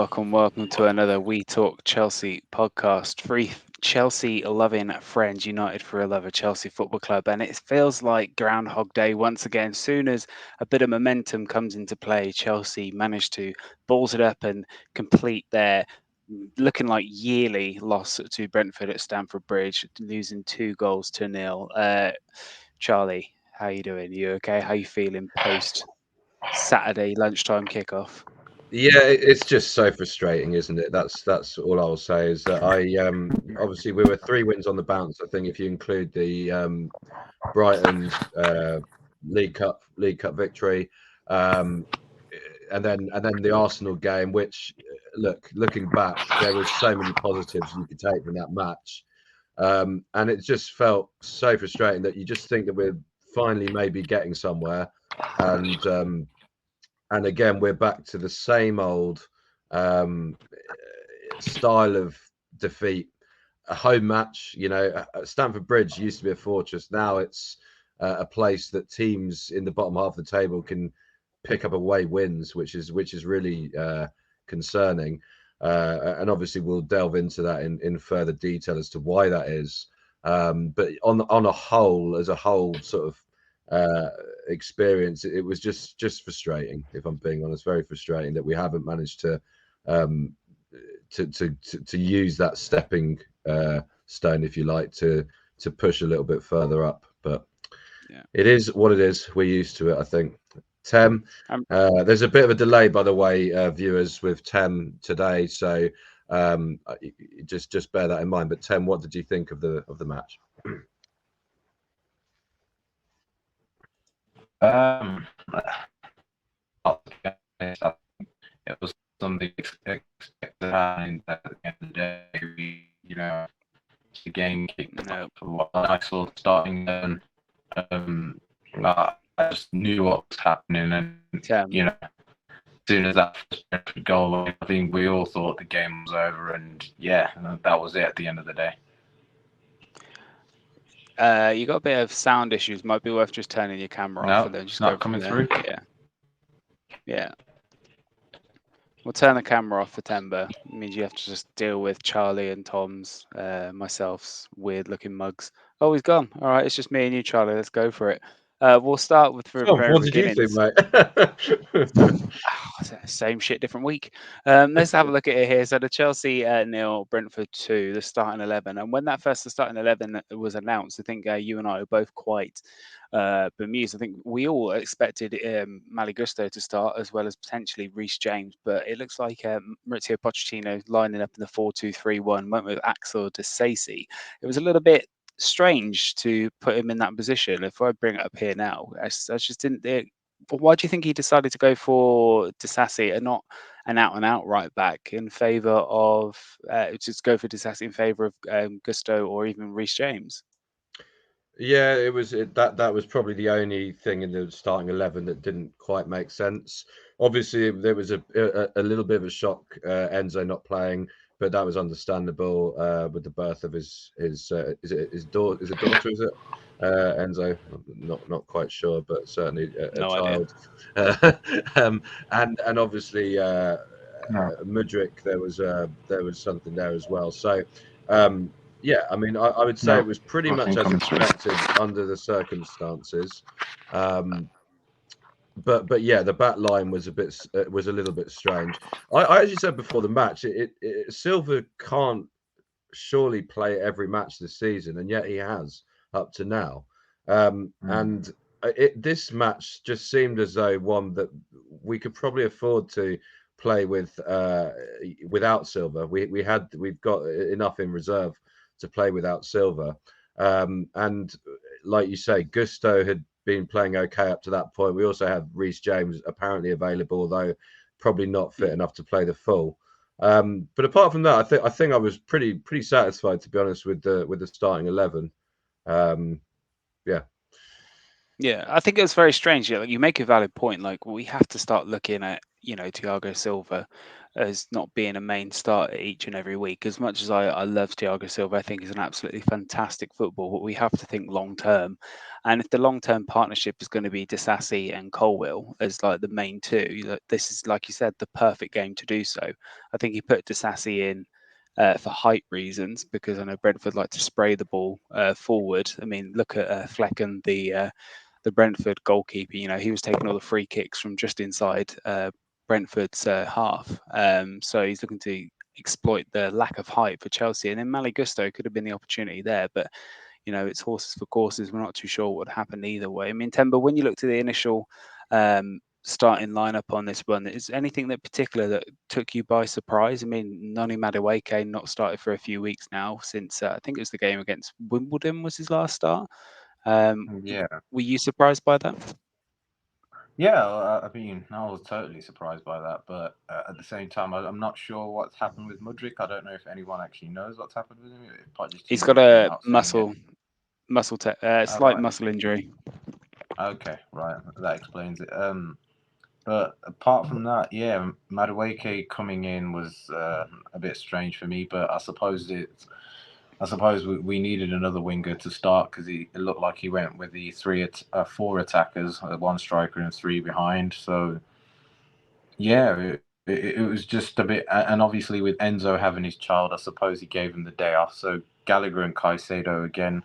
welcome to another We Talk Chelsea podcast. Three Chelsea-loving friends united for a love of Chelsea Football Club, and it feels like Groundhog Day once again. Soon as a bit of momentum comes into play, Chelsea managed to balls it up and complete their looking like yearly loss to Brentford at Stamford Bridge, losing 2-0. Charlie, how you doing? You okay? How you feeling post Saturday lunchtime kickoff? Yeah, it's just so frustrating, isn't it? That's all I'll say is that obviously we were 3 wins on the bounce. I think if you include the Brighton League Cup victory, um, and then the Arsenal game, which looking back, there was so many positives you could take from that match, and it just felt so frustrating that you just think that we're finally maybe getting somewhere, and and again, we're back to the same old um, style of defeat. A home match, Stamford Bridge used to be a fortress. Now it's a place that teams in the bottom half of the table can pick up away wins, which is really concerning. And obviously, we'll delve into that in further detail as to why that is. But on a whole, as a whole sort of experience, it was just frustrating. If I'm being honest, very frustrating that we haven't managed to um, to use that stepping stone, if you like, to push a little bit further up. But Yeah. it is what it is. We're used to it, I think. Tem, there's a bit of a delay, by the way, viewers, with Tem today, so just bear that in mind. But Tem, what did you think of the match? I think it was something expected happening at the end of the day. The game kicked up for what I saw starting then. I just knew what was happening, and as soon as that first goal, I think we all thought the game was over, and that was it at the end of the day. You got a bit of sound issues. Might be worth just turning your camera off and then just not coming through. Yeah. We'll turn the camera off for Temba. It means you have to just deal with Charlie and Tom's, myself's weird-looking mugs. Oh, he's gone. All right, it's just me and you, Charlie. Let's go for it. We'll start with the very what did you think, mate? Same shit, different week. Let's have a look at it here. So the Chelsea 0, Brentford 2, the starting 11. And when that first starting 11 was announced, I think you and I were both quite bemused. I think we all expected Malo Gusto to start, as well as potentially Reece James. But it looks like Maurizio Pochettino lining up in the 4-2-3-1, went with Axel Disasi. It was a little bit strange to put him in that position. If I bring it up here now, I just didn't. Why do you think he decided to go for Disasi and not an out right back in favour of just go for Disasi in favour of Gusto or even Reece James? Yeah, that was probably the only thing in the starting 11 that didn't quite make sense. Obviously, there was a little bit of a shock, Enzo not playing, but that was understandable with the birth of his daughter. Is it daughter? Is it Enzo? Not quite sure, but certainly a child. And obviously Mudryk, there was something there as well. So. Yeah, I mean, I would say it was pretty much as expected under the circumstances, but yeah, the back line was a little bit strange. I actually said before the match, Silva can't surely play every match this season, and yet he has up to now. And this match just seemed as though one that we could probably afford to play with without Silva. We've got enough in reserve to play without Silva. And like you say, Gusto had been playing okay up to that point. We also had Reece James apparently available, although probably not fit enough to play the full. But apart from that, I think I was pretty satisfied, to be honest, with the starting 11. Yeah, I think it was very strange. Yeah, like you make a valid point. Like we have to start looking at Thiago Silva as not being a main starter each and every week. As much as I love Thiago Silva, I think he's an absolutely fantastic football, but we have to think long term. And if the long term partnership is going to be Disasi and Colwill as like the main two, this is, like you said, the perfect game to do so. I think he put Disasi in for height reasons, because I know Brentford like to spray the ball forward. I mean, look at Flecken, the Brentford goalkeeper. You know, he was taking all the free kicks from just inside Brentford's half. So he's looking to exploit the lack of height for Chelsea. And then Malo Gusto could have been the opportunity there, but you know, it's horses for courses. We're not too sure what would happen either way. I mean, Temba, when you looked at the initial starting lineup on this one, is anything that particular that took you by surprise? I mean, Noni Madueke not started for a few weeks now since I think it was the game against Wimbledon was his last start. Yeah. Were you surprised by that? Yeah, I mean, I was totally surprised by that, but at the same time, I'm not sure what's happened with Mudryk. I don't know if anyone actually knows what's happened with him. If He's got Pochettino came a out saying it. Oh, slight right. muscle injury. Okay, right. That explains it. But apart from that, yeah, Madueke coming in was a bit strange for me. But I suppose we needed another winger to start because it looked like he went with the four attackers, one striker and three behind. So yeah, it was just a bit, and obviously with Enzo having his child, I suppose he gave him the day off. So Gallagher and Caicedo again,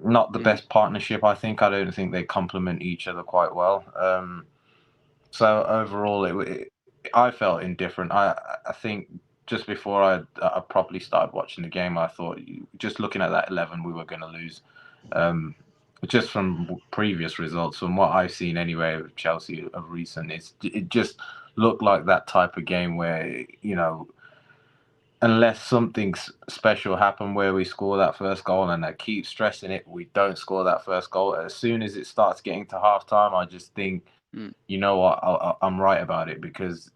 not the best partnership. I think I don't think they complement each other quite well. So overall, I felt indifferent. I think just before I properly started watching the game, I thought just looking at that 11, we were going to lose. Um, just from previous results, from what I've seen anyway of Chelsea of recent, it just looked like that type of game where, you know, unless something special happened where we score that first goal, and I keep stressing it, we don't score that first goal. As soon as it starts getting to half time, I just think, you know what, I'm right about it, because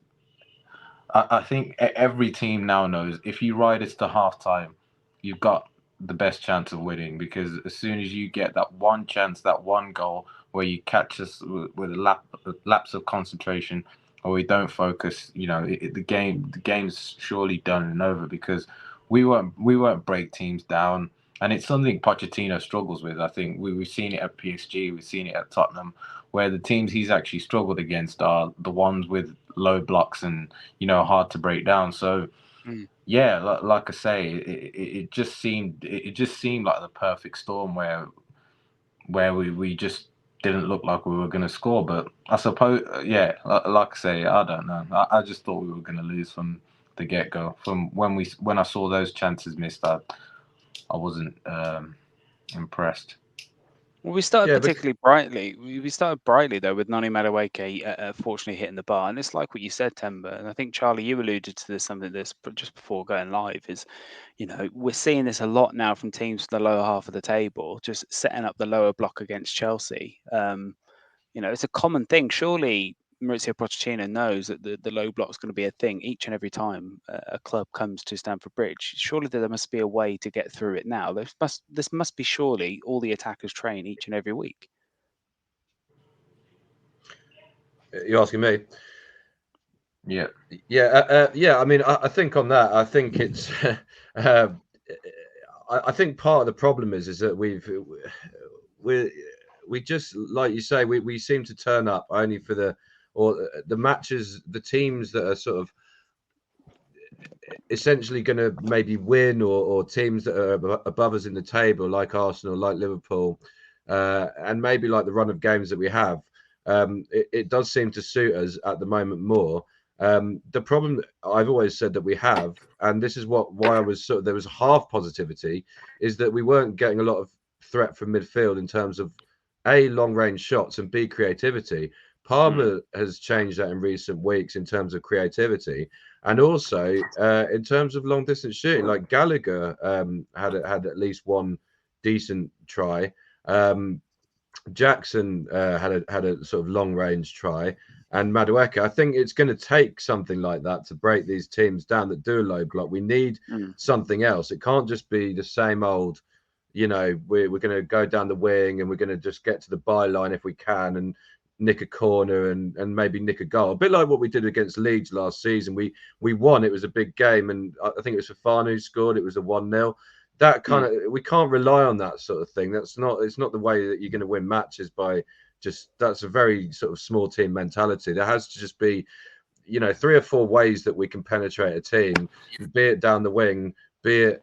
I think every team now knows if you ride us to half time, you've got the best chance of winning, because as soon as you get that one chance, that one goal where you catch us with a lapse of concentration, or we don't focus, you know, the game's surely done and over, because we won't break teams down, and it's something Pochettino struggles with. I think we've seen it at PSG, we've seen it at Tottenham, where the teams he's actually struggled against are the ones with low blocks and, you know, hard to break down. So yeah, like I say, it just seemed like the perfect storm where we just didn't look like we were going to score. But I suppose, yeah, like I say, I don't know. I just thought we were going to lose from the get go. From when I saw those chances missed, I wasn't impressed. Well, we started Yeah, particularly brightly. We started brightly though with Noni Madueke fortunately hitting the bar, and it's like what you said, Temba. And I think Charlie, you alluded to this something this just before going live is, you know, we're seeing this a lot now from teams from the lower half of the table, just setting up the lower block against Chelsea. You know, it's a common thing. Surely Maurizio Pochettino knows that the low block is going to be a thing each and every time a club comes to Stamford Bridge. Surely there must be a way to get through it now. This must be surely all the attackers train each and every week. you're asking me. Yeah. Yeah. I mean, I think on that, I think it's. I think part of the problem is that we just, like you say, we seem to turn up only for the matches, the teams that are sort of essentially going to maybe win, or teams that are above us in the table, like Arsenal, like Liverpool, and maybe like the run of games that we have. It does seem to suit us at the moment more. The problem that I've always said that we have, and this is why I was sort of, there was half positivity, is that we weren't getting a lot of threat from midfield in terms of A, long range shots, and B, creativity. Palmer has changed that in recent weeks in terms of creativity, and also in terms of long distance shooting. Like Gallagher had at least one decent try. Jackson had a sort of long range try, and Madueke. I think it's going to take something like that to break these teams down that do a low block. We need something else. It can't just be the same old, you know, we're going to go down the wing and we're going to just get to the byline if we can, and nick a corner and maybe nick a goal. A bit like what we did against Leeds last season. We won. It was a big game, and I think it was Fofana who scored. It was a 1-0. That kind of, we can't rely on that sort of thing. It's not the way that you're going to win matches by just, that's a very sort of small team mentality. There has to just be, 3 or 4 ways that we can penetrate a team, be it down the wing, be it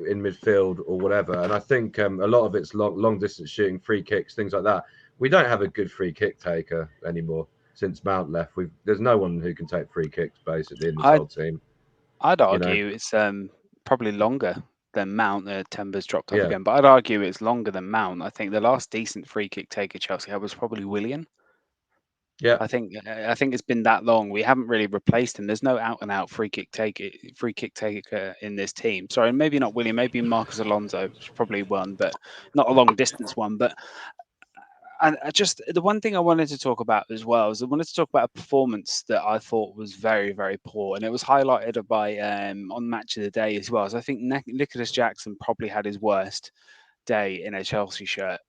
in midfield or whatever. And I think a lot of it's long distance shooting, free kicks, things like that. We don't have a good free kick taker anymore since Mount left. There's no one who can take free kicks basically in this whole team. I'd argue it's probably longer than Mount. Timber's dropped off Yeah. again, but I'd argue it's longer than Mount. I think the last decent free kick taker Chelsea had was probably Willian. Yeah. I think it's been that long. We haven't really replaced him. There's no out and out free kick taker in this team. Sorry, maybe not William. Maybe Marcus Alonso, which is probably one, but not a long distance one. But I just, the one thing I wanted to talk about as well is I wanted to talk about a performance that I thought was very, very poor, and it was highlighted by on Match of the Day as well. So I think Nicolas Jackson probably had his worst day in a Chelsea shirt.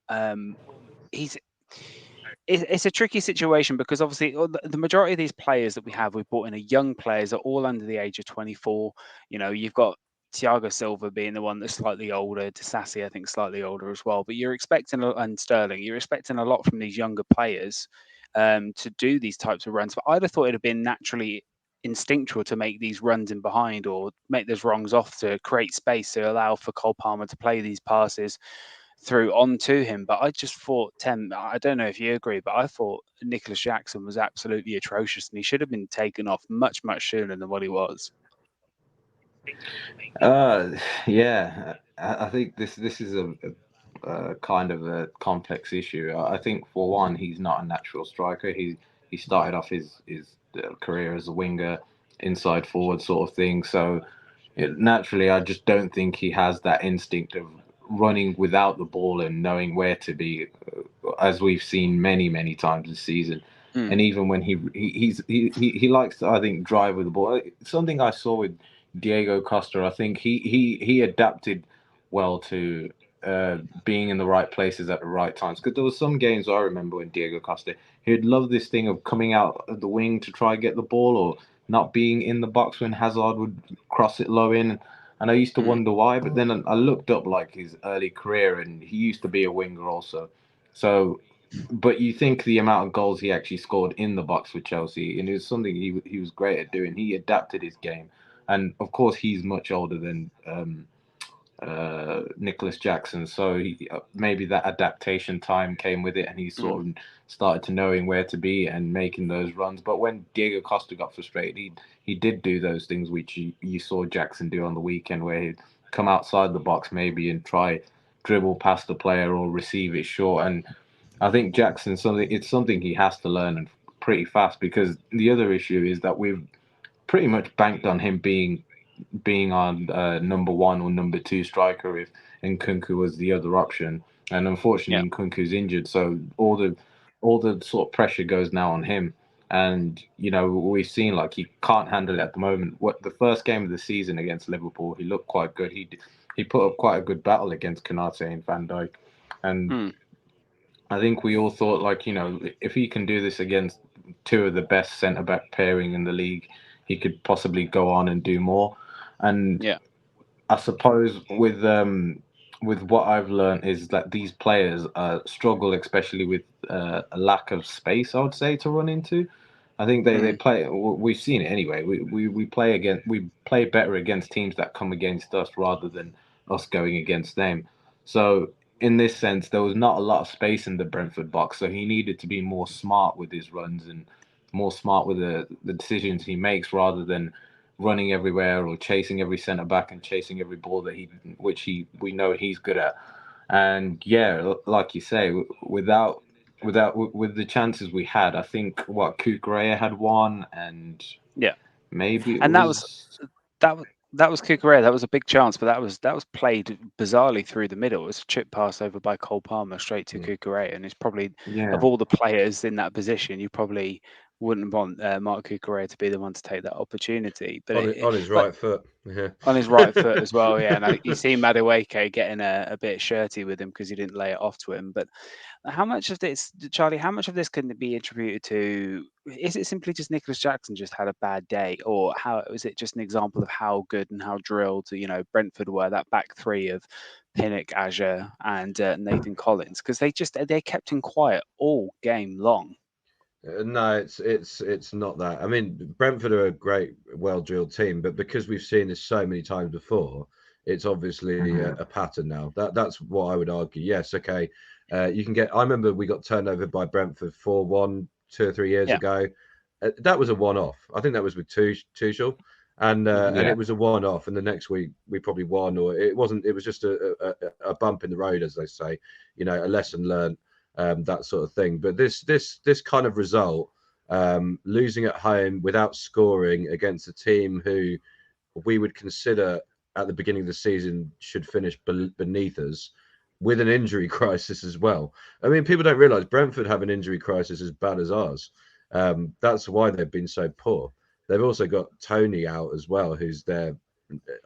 It's a tricky situation because obviously the majority of these players that we have, we've brought in are young players, are all under the age of 24. You've got Thiago Silva being the one that's slightly older, Disasi I think slightly older as well. But you're expecting, and Sterling, you're expecting a lot from these younger players to do these types of runs. But I'd have thought it'd have been naturally instinctual to make these runs in behind or make those wrongs off to create space to allow for Cole Palmer to play these passes through onto him. But I just thought, I don't know if you agree, but I thought Nicolas Jackson was absolutely atrocious and he should have been taken off much, much sooner than what he was. Yeah, I think this is a kind of a complex issue. I think for one, he's not a natural striker. He started off his career as a winger, inside forward sort of thing. So naturally, I just don't think he has that instinct of running without the ball and knowing where to be, as we've seen many times this season. And even when he likes to, I think, drive with the ball. Something I saw with Diego Costa, I think he adapted well to being in the right places at the right times. Because there was some games I remember when Diego Costa, he'd love this thing of coming out of the wing to try and get the ball, or not being in the box when Hazard would cross it low in. And I used to wonder why, but then I looked up like his early career, and he used to be a winger also. So, but you think the amount of goals he actually scored in the box with Chelsea, and it was something he was great at doing. He adapted his game, and of course he's much older than Nicolas Jackson, so maybe that adaptation time came with it, and he sort of started to knowing where to be and making those runs. But when Diego Costa got frustrated, he did do those things which you saw Jackson do on the weekend, where he'd come outside the box maybe and try dribble past the player or receive it short. And I think Jackson, it's something he has to learn, and pretty fast, because the other issue is that we've pretty much banked on him being on number one or number two striker if Nkunku was the other option, and unfortunately Nkunku's injured, so all the sort of pressure goes now on him. And we've seen like he can't handle it at the moment. What the first game of the season against Liverpool, he looked quite good. He put up quite a good battle against Konate and Van Dijk, and I think we all thought like if he can do this against two of the best centre back pairing in the league, he could possibly go on and do more. And I suppose with what I've learned is that these players struggle, especially with a lack of space, I would say, to run into. I think they play. We've seen it anyway. We play better against teams that come against us rather than us going against them. So in this sense, there was not a lot of space in the Brentford box, so he needed to be more smart with his runs and more smart with the decisions he makes, rather than running everywhere or chasing every centre back and chasing every ball that we know he's good at. And like you say, with the chances we had, I think Kukurea had one, and maybe that was Kukurea. That was a big chance, but that was played bizarrely through the middle. It was a chip pass over by Cole Palmer straight to Kukurea, and it's probably of all the players in that position, you probably wouldn't want Mark Cucurella to be the one to take that opportunity. But on his but right foot. Yeah. on his right foot as well, yeah. And you see Madueke getting a bit shirty with him because he didn't lay it off to him. But how much of this, Charlie? How much of this can be attributed to? Is it simply just Nicolas Jackson just had a bad day, or how is it just an example of how good and how drilled Brentford were, that back three of Pinnock, Azure, and Nathan Collins, because they kept him quiet all game long. No, it's not that. I mean, Brentford are a great, well-drilled team, but because we've seen this so many times before, it's obviously a pattern now. That's what I would argue. Yes, okay. You can get. I remember we got turned over by Brentford 4-1 2 or 3 years Yeah. ago. That was a one-off. I think that was with Tuchel, and Yeah. it was a one-off. And the next week we probably won, or it wasn't. It was just a bump in the road, as they say. A lesson learned. That sort of thing. But this kind of result, losing at home without scoring against a team who we would consider at the beginning of the season should finish beneath us, with an injury crisis as well. I mean, people don't realise Brentford have an injury crisis as bad as ours. That's why they've been so poor. They've also got Toney out as well, who's their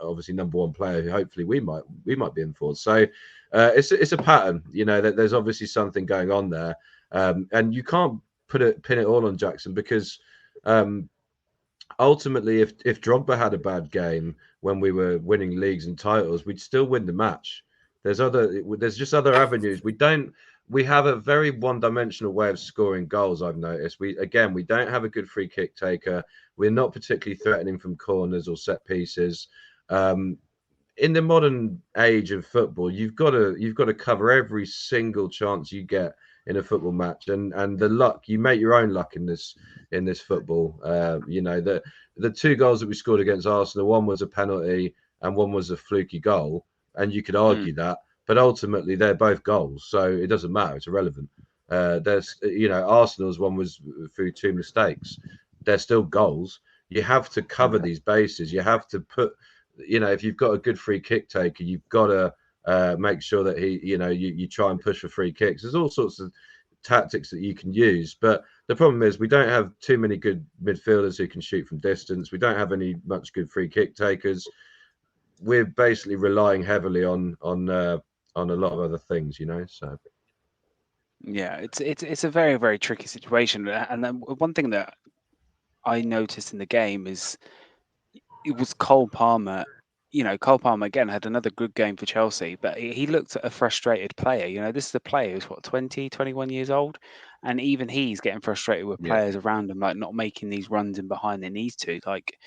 obviously number one player, who hopefully we might be in for. So it's a pattern. That there's obviously something going on there, and you can't pin it all on Jackson, because ultimately, if Drogba had a bad game when we were winning leagues and titles, we'd still win the match. There's just other avenues. We have a very one-dimensional way of scoring goals. I've noticed. We don't have a good free kick taker. We're not particularly threatening from corners or set pieces. In the modern age of football, you've got to cover every single chance you get in a football match, and the luck, you make your own luck in this football. The two goals that we scored against Arsenal, one was a penalty and one was a fluky goal, and you could argue that, but ultimately they're both goals, so it doesn't matter. It's irrelevant. There's Arsenal's one was through two mistakes. They're still goals. You have to cover these bases. You have to put. If you've got a good free kick taker, you've got to make sure that you try and push for free kicks. There's all sorts of tactics that you can use, but the problem is we don't have too many good midfielders who can shoot from distance. We don't have much good free kick takers. We're basically relying heavily on a lot of other things, So Yeah, it's a very, very tricky situation. And then one thing that I noticed in the game is it was Cole Palmer. Cole Palmer again had another good game for Chelsea, but he looked at a frustrated player. This is a player who's 20, 21 years old, and even he's getting frustrated with players around him, like not making these runs in behind they need to. Like,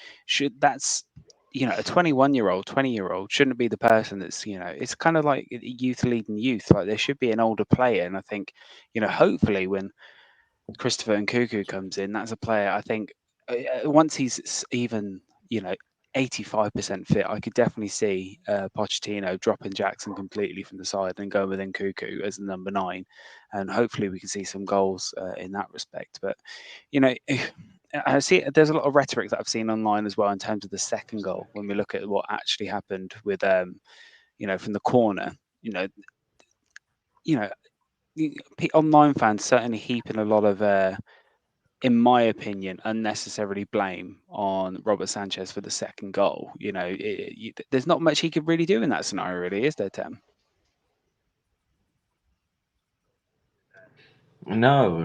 a 21-year-old, 20-year-old shouldn't be the person that's, it's kind of like youth leading youth. Like, there should be an older player, and I think, hopefully when Christopher Nkunku comes in, that's a player I think once he's even 85% fit, I could definitely see Pochettino dropping Jackson completely from the side and going with Nkunku as the number 9, and hopefully we can see some goals in that respect. But I see there's a lot of rhetoric that I've seen online as well in terms of the second goal when we look at what actually happened with from the corner. Online fans certainly heaping a lot of in my opinion, unnecessarily blame on Robert Sanchez for the second goal. There's not much he could really do in that scenario, really, is there, Tim? No.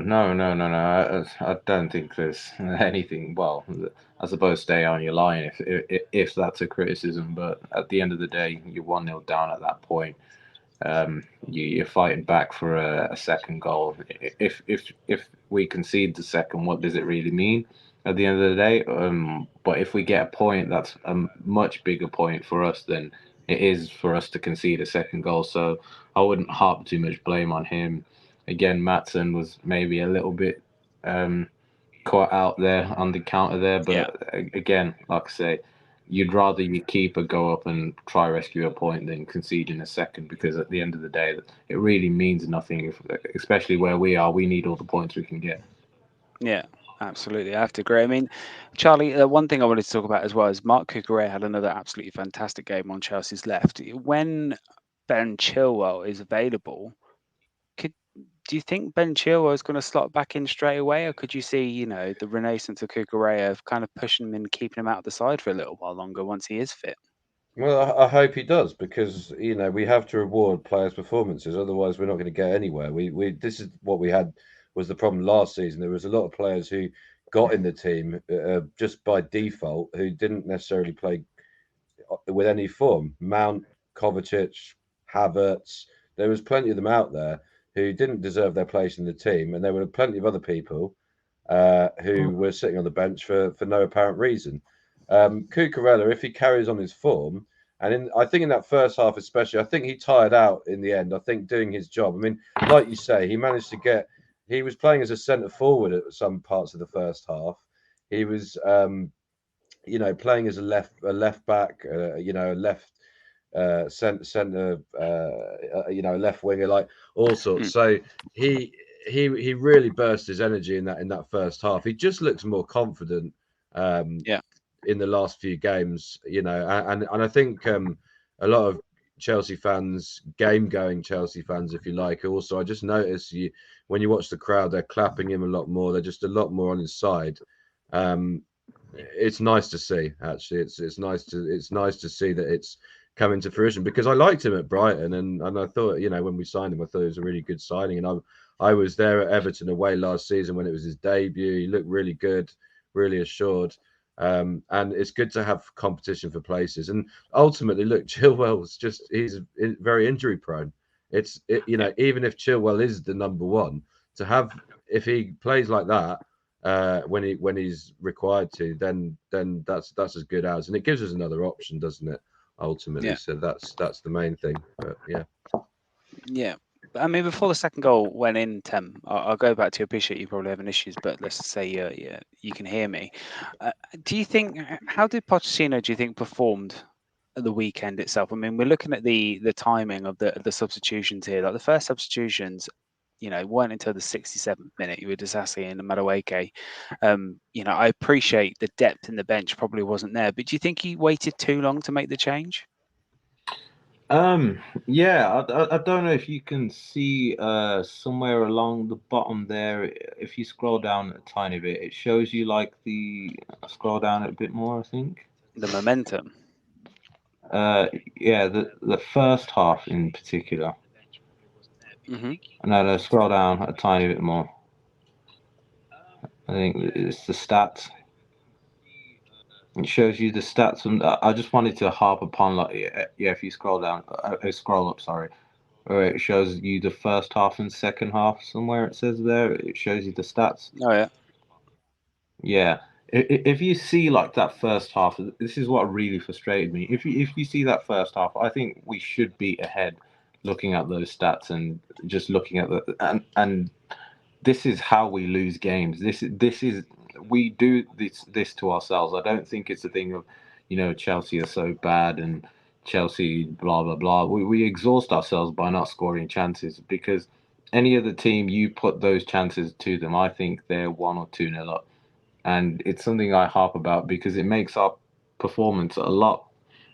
I don't think there's anything. Well, I suppose stay on your line if that's a criticism. But at the end of the day, you're 1-0 down at that point. You're fighting back for a second goal. If we concede the second, what does it really mean at the end of the day? But if we get a point, that's a much bigger point for us than it is for us to concede a second goal. So I wouldn't harp too much blame on him. Again, Maatsen was maybe a little bit caught out there on the counter there, but again, like I say, you'd rather your keeper go up and try rescue a point than conceding a second, because at the end of the day, it really means nothing. Especially where we are, we need all the points we can get. Yeah, absolutely. I have to agree. I mean, Charlie, one thing I wanted to talk about as well is Mark Cucurella had another absolutely fantastic game on Chelsea's left. When Ben Chilwell is available, Do you think Ben Chilwell is going to slot back in straight away, or could you see, the renaissance of Cucurella of kind of pushing him and keeping him out of the side for a little while longer once he is fit? Well, I hope he does because we have to reward players' performances. Otherwise, we're not going to get anywhere. We this is what we had was the problem last season. There was a lot of players who got in the team just by default who didn't necessarily play with any form. Mount, Kovacic, Havertz. There was plenty of them out there who didn't deserve their place in the team, and there were plenty of other people who were sitting on the bench for no apparent reason. Cucurella, if he carries on his form, and I think in that first half especially, I think he tired out in the end. I think doing his job. I mean, like you say, he managed to get. He was playing as a centre forward at some parts of the first half. He was, playing as a left back, a left centre, left winger, like all sorts. So he really burst his energy in that first half. He just looks more confident. In the last few games, and I think a lot of Chelsea fans, game-going Chelsea fans, if you like, also I just noticed when you watch the crowd, they're clapping him a lot more. They're just a lot more on his side. It's nice to see. Actually, it's nice to see that it's coming to fruition because I liked him at Brighton and I thought when we signed him, I thought it was a really good signing. And I was there at Everton away last season when it was his debut. He looked really good, really assured. And it's good to have competition for places. And ultimately, look, Chilwell's he's very injury prone. Even if Chilwell is the number one, if he plays like that when he's required to, then that's as good as, and it gives us another option, doesn't it? Ultimately, so that's the main thing. But yeah. I mean, before the second goal went in, Tim, I'll go back to you. Appreciate you probably having issues, but let's say you can hear me. How did Pochettino, do you think, performed at the weekend itself? I mean, we're looking at the timing of the substitutions here. Like the first substitutions, weren't until the 67th minute. You were Disasi and Madueke. I appreciate the depth in the bench probably wasn't there, but do you think he waited too long to make the change? Yeah, I don't know if you can see somewhere along the bottom there. If you scroll down a tiny bit, it shows you scroll down a bit more, I think. The momentum. Yeah, the first half in particular. Mm-hmm. No, scroll down a tiny bit more. I think it's the stats. It shows you the stats, and I just wanted to harp upon if you scroll down, scroll up, sorry, where it shows you the first half and second half. Somewhere it says there, it shows you the stats. Oh yeah. Yeah, if you see like that first half, this is what really frustrated me. If you see that first half, I think we should be ahead, looking at those stats and just looking at and this is how we lose games. This is we do this to ourselves. I don't think it's a thing of, Chelsea are so bad and Chelsea blah blah blah. We exhaust ourselves by not scoring chances because any other team you put those chances to them, I think they're 1 or 2-0 up, and it's something I harp about because it makes our performance a lot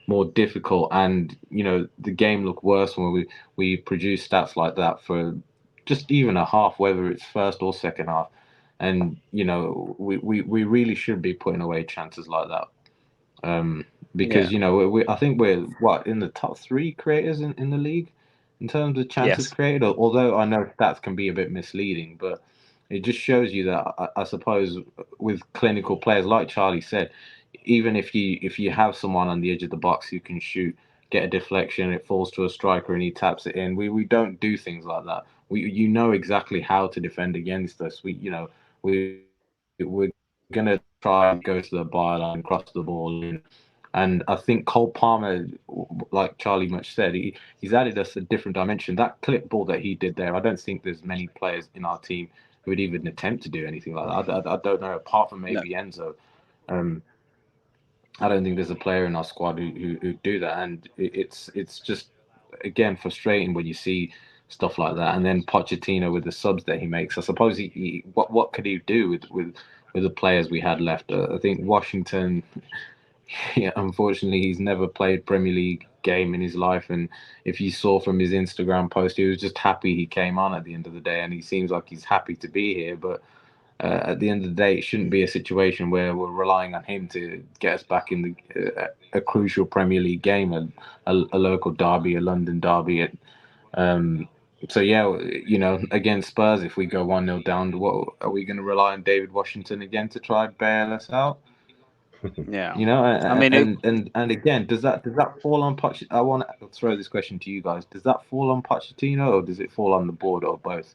more difficult, and the game look worse when we produce stats like that for just even a half, whether it's first or second half. And we really should be putting away chances like that, because I think we're in the top 3 creators in the league in terms of chances created. Although I know stats can be a bit misleading, but it just shows you that I suppose with clinical players, like Charlie said, even if you have someone on the edge of the box who can shoot, get a deflection, it falls to a striker and he taps it in. We don't do things like that. You know exactly how to defend against us. We're gonna try and go to the byline, cross the ball in. And I think Cole Palmer, like Charlie much said, he's added us a different dimension. That clip ball that he did there, I don't think there's many players in our team who would even attempt to do anything like that. I don't know, apart from maybe Enzo. I don't think there's a player in our squad who do that, and it's just again frustrating when you see stuff like that. And then Pochettino with the subs that he makes, I suppose what could he do with the players we had left? I think Washington Yeah, unfortunately, he's never played Premier League game in his life, and if you saw from his Instagram post, he was just happy he came on at the end of the day, and he seems like he's happy to be here. But at the end of the day, it shouldn't be a situation where we're relying on him to get us back in a crucial Premier League game, a local derby, a London derby. Um, so yeah, against Spurs, if we go 1-0 down, what are we going to rely on David Washington again to try and bail us out? Yeah. I And mean, it, again, does that fall on Pochettino? I want to throw this question to you guys. Does that fall on Pochettino, or does it fall on the board, or both?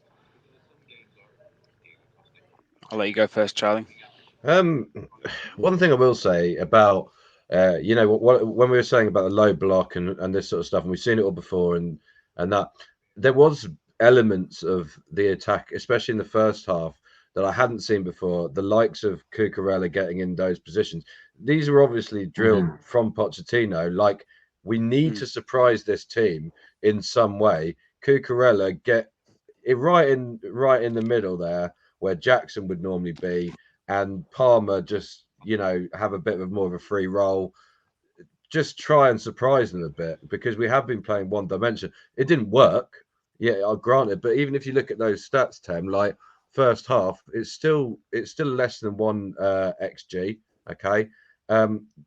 I'll let you go first, Charlie. Um, one thing I will say about when we were saying about the low block and this sort of stuff, and we've seen it all before, and that there was elements of the attack, especially in the first half, that I hadn't seen before. The likes of Cucurella getting in those positions. These were obviously drilled Mm-hmm. from Pochettino. Like, we need Mm. to surprise this team in some way. Cucurella get it right in the middle there, where Jackson would normally be, and Palmer just have a bit of more of a free role. Just try and surprise them a bit, because we have been playing one dimension. It didn't work, yeah, I'll grant it. But even if you look at those stats, Tem, like first half, it's still less than one xg. Okay,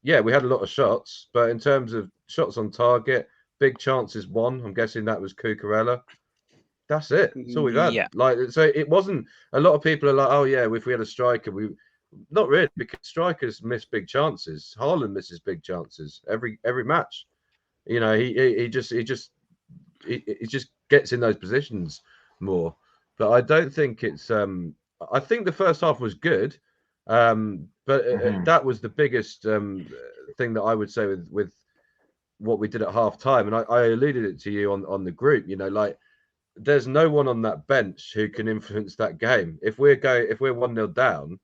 yeah, we had a lot of shots, but in terms of shots on target, big chances won. I'm guessing that was Cucurella. That's it. That's all we've had. Yeah. Like, so it wasn't. A lot of people are like, oh yeah, if we had a striker, we not really, because strikers miss big chances. Haaland misses big chances every match. He just gets in those positions more. But I don't think it's. I think the first half was good, but Mm-hmm. that was the biggest thing that I would say with what we did at half time, and I alluded it to you on the group. Like, there's no one on that bench who can influence that game. If we're 1-0 down,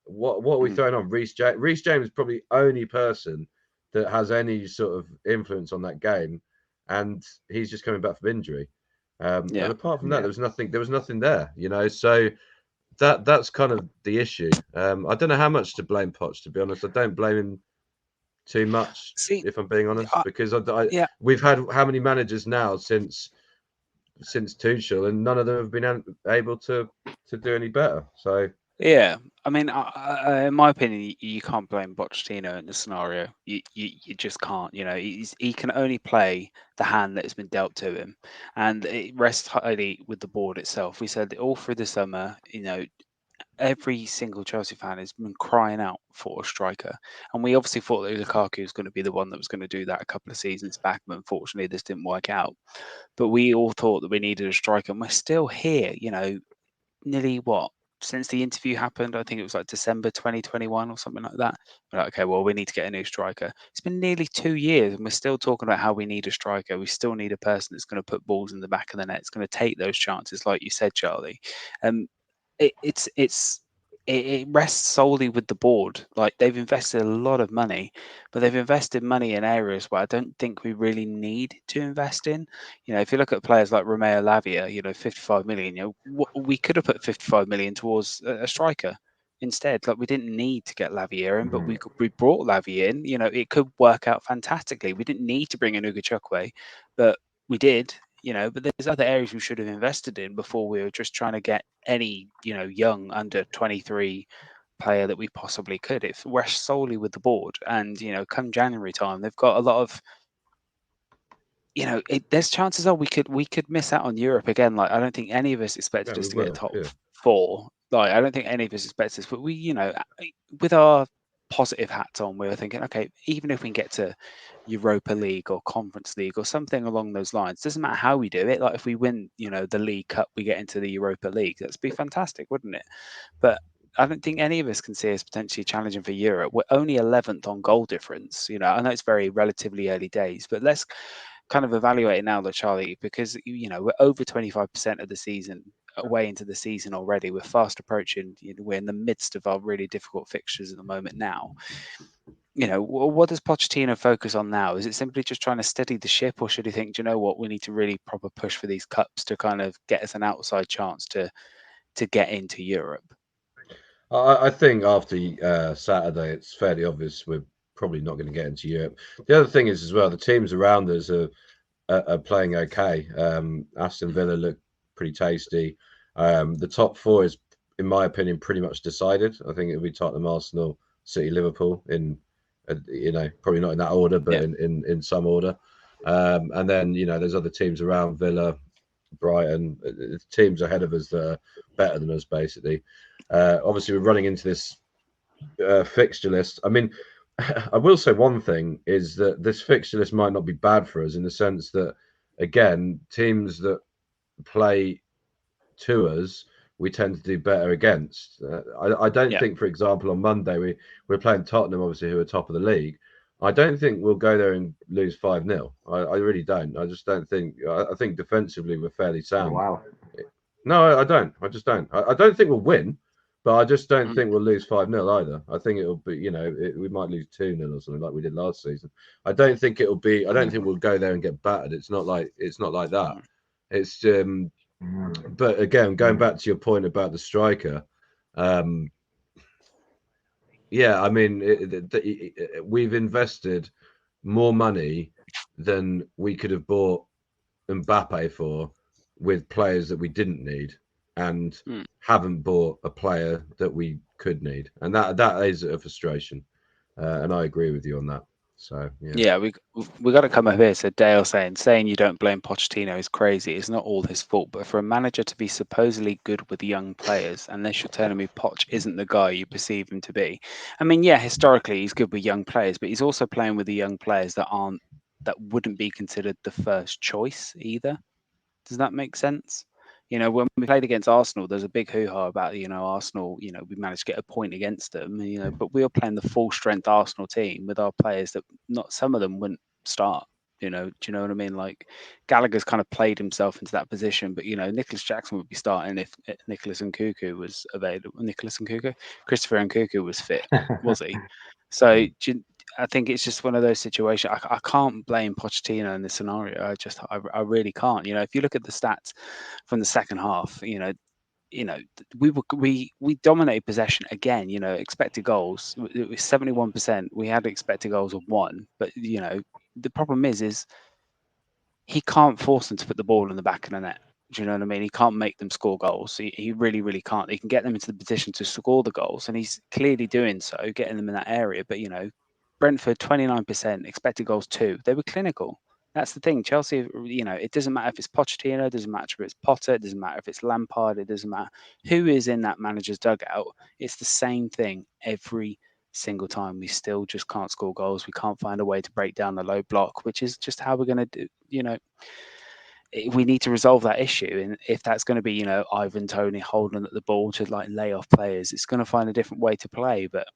what are we Mm. throwing on? Reece James is probably the only person that has any sort of influence on that game, and he's just coming back from injury. And Yeah. apart from that, Yeah. there was nothing there. So that's kind of the issue. I don't know how much to blame Poch, to be honest. I don't blame him too much, See, if I'm being honest, I, because yeah. we've had how many managers now since Tuchel, and none of them have been able to do any better. So Yeah, I mean, in my opinion, you can't blame Pochettino in this scenario. You just can't. He can only play the hand that has been dealt to him, and it rests highly with the board itself. We said all through the summer, every single Chelsea fan has been crying out for a striker, and we obviously thought that Lukaku was going to be the one that was going to do that a couple of seasons back, but unfortunately, this didn't work out. But we all thought that we needed a striker, and we're still here. Nearly what, since the interview happened, I think it was like December 2021 or something like that. We're like, okay, well, we need to get a new striker. It's been nearly 2 years and we're still talking about how we need a striker. We still need a person that's going to put balls in the back of the net. It's going to take those chances, like you said, Charlie. Um, it rests solely with the board. Like, they've invested a lot of money, but they've invested money in areas where I don't think we really need to invest in. If you look at players like Romeo Lavia, 55 million, we could have put 55 million towards a striker instead. Like, we didn't need to get Lavia in, but Mm-hmm. we brought Lavia in. It could work out fantastically. We didn't need to bring in Ugo Chukwe, but we did. But there's other areas we should have invested in before we were just trying to get any, young under 23 player that we possibly could. It rests solely with the board, and come January time, they've got a lot of, there's chances are we could miss out on Europe again. Like, I don't think any of us yeah, expected we us to get will. top Yeah. four. Like, I don't think any of us expected this, but we, with our positive hats on, we were thinking, okay, even if we can get to Europa League or Conference League or something along those lines, doesn't matter how we do it. Like, if we win, the League Cup, we get into the Europa League. That'd be fantastic, wouldn't it? But I don't think any of us can see us potentially challenging for Europe. We're only 11th on goal difference. I know it's very relatively early days, but let's kind of evaluate it now, though, Charlie, because we're over 25% of the season, way into the season already. We're fast approaching. We're in the midst of our really difficult fixtures at the moment now. What does Pochettino focus on now? Is it simply just trying to steady the ship, or should he think, do you know what, we need to really proper push for these cups to kind of get us an outside chance to get into Europe? I think after Saturday, it's fairly obvious we're probably not going to get into Europe. The other thing is as well, the teams around us are playing okay. Aston Villa look pretty tasty. The top four is, in my opinion, pretty much decided. I think it'll be Tottenham, Arsenal, City, Liverpool in, probably not in that order, but in some order. And then, there's other teams around Villa, Brighton, teams ahead of us that are better than us, basically. Obviously, we're running into this fixture list. I mean, I will say one thing is that this fixture list might not be bad for us in the sense that, again, teams that play to us, we tend to do better against. I don't think, for example, on Monday we're playing Tottenham, obviously, who are top of the league. I don't think we'll go there and lose 5-0. I really don't. I just don't think. I think defensively we're fairly sound. Wow. No, I don't. I just don't. I don't think we'll win, but I just don't think we'll lose 5-0 either. I think it'll be, we might lose 2-0 or something like we did last season. I don't think it'll be. I don't think we'll go there and get battered. It's not like that. It's but again, going back to your point about the striker, yeah, I mean, we've invested more money than we could have bought Mbappe for with players that we didn't need, and haven't bought a player that we could need, and that is a frustration, and I agree with you on that. So we got to come up here. So Dale saying you don't blame Pochettino is crazy. It's not all his fault, but for a manager to be supposedly good with young players, unless you're telling me Poch isn't the guy you perceive him to be. I mean, yeah, historically he's good with young players, but he's also playing with the young players that wouldn't be considered the first choice either. Does that make sense? When we played against Arsenal, there's a big hoo-ha about, Arsenal, we managed to get a point against them, but we were playing the full strength Arsenal team with our players that some of them wouldn't start, do you know what I mean? Like Gallagher's kind of played himself into that position, but, Nicolas Jackson would be starting if Nicolas Nkunku was available. Christopher Nkunku was fit, was he? So I think it's just one of those situations. I can't blame Pochettino in this scenario. I really can't. If you look at the stats from the second half, we dominated possession again. Expected goals, it was 71%. We had expected goals of 1, but the problem is he can't force them to put the ball in the back of the net. Do you know what I mean? He can't make them score goals. He really, really can't. He can get them into the position to score the goals, and he's clearly doing so, getting them in that area. But Brentford 29%, expected goals 2. They were clinical. That's the thing. Chelsea, it doesn't matter if it's Pochettino, it doesn't matter if it's Potter, it doesn't matter if it's Lampard, it doesn't matter who is in that manager's dugout. It's the same thing every single time. We still just can't score goals. We can't find a way to break down the low block, which is just how we're going to do. We need to resolve that issue, and if that's going to be Ivan Toney holding at the ball to lay off players, it's going to find a different way to play. But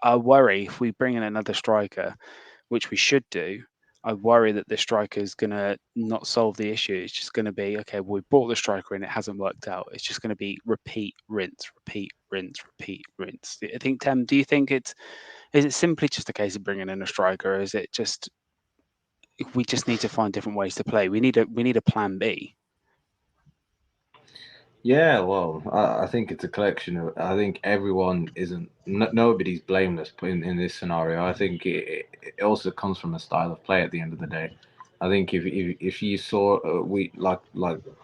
I worry if we bring in another striker, which we should do. I worry that the striker is going to not solve the issue. It's just going to be, okay, well, we brought the striker in, it hasn't worked out. It's just going to be repeat, rinse, repeat, rinse, repeat, rinse. I think, Tem, do you think is it simply just a case of bringing in a striker, or is it just we just need to find different ways to play? We need a plan B. Yeah, well, I think it's a collection of. I think everyone isn't. Nobody's blameless in this scenario. I think it also comes from a style of play. At the end of the day, I think if you saw we like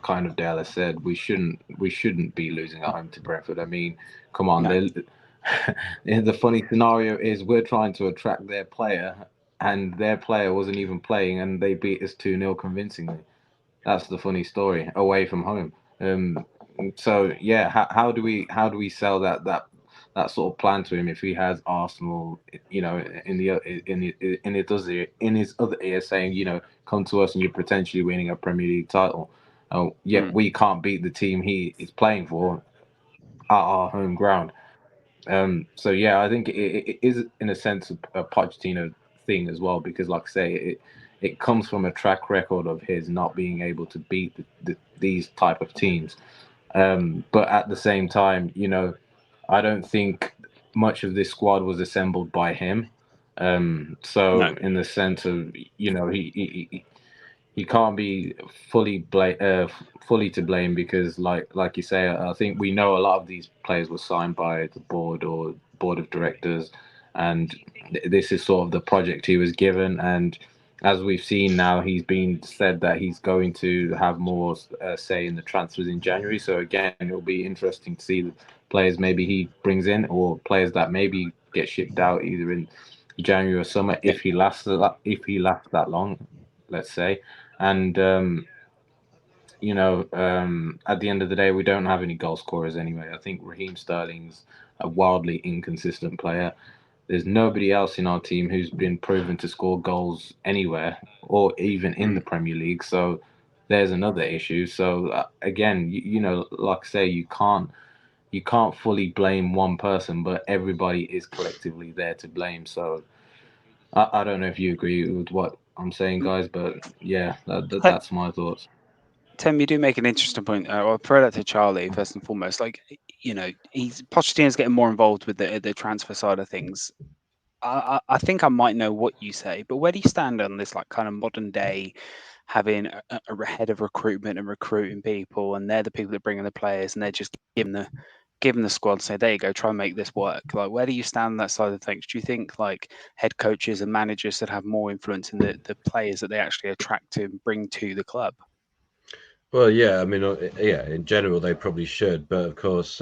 kind of Dale has said, we shouldn't be losing at home to Brentford. I mean, come on. No. The funny scenario is we're trying to attract their player, and their player wasn't even playing, and they beat us 2-0 convincingly. That's the funny story away from home. So yeah, how do we sell that sort of plan to him if he has Arsenal, in his other ear saying, come to us and you're potentially winning a Premier League title. Yet we can't beat the team he is playing for at our home ground. So yeah, I think it is in a sense a Pochettino thing as well, because like I say, it comes from a track record of his not being able to beat these type of teams. But at the same time, I don't think much of this squad was assembled by him. So No. in the sense of, he can't be fully to blame, because like you say, I think we know a lot of these players were signed by the board or board of directors, and this is sort of the project he was given. And as we've seen now, he's been said that he's going to have more say in the transfers in January. So again, it'll be interesting to see the players maybe he brings in, or players that maybe get shipped out either in January or summer if he lasts that long, let's say. And at the end of the day, we don't have any goal scorers anyway. I think Raheem Sterling's a wildly inconsistent player. There's nobody else in our team who's been proven to score goals anywhere or even in the Premier League. So there's another issue. So again, like I say, you can't fully blame one person, but everybody is collectively there to blame. So I don't know if you agree with what I'm saying, guys, but yeah, that's my thoughts. Tim, you do make an interesting point. I'll throw that to Charlie first and foremost. Like, Pochettino's getting more involved with the transfer side of things. I think I might know what you say, but where do you stand on this, like, kind of modern day, having a head of recruitment and recruiting people, and they're the people that bring in the players, and they're just giving the squad, say, there you go, try and make this work. Like, where do you stand on that side of things? Do you think like head coaches and managers that have more influence in the players that they actually attract and bring to the club? Well, yeah, I mean, in general, they probably should. But of course,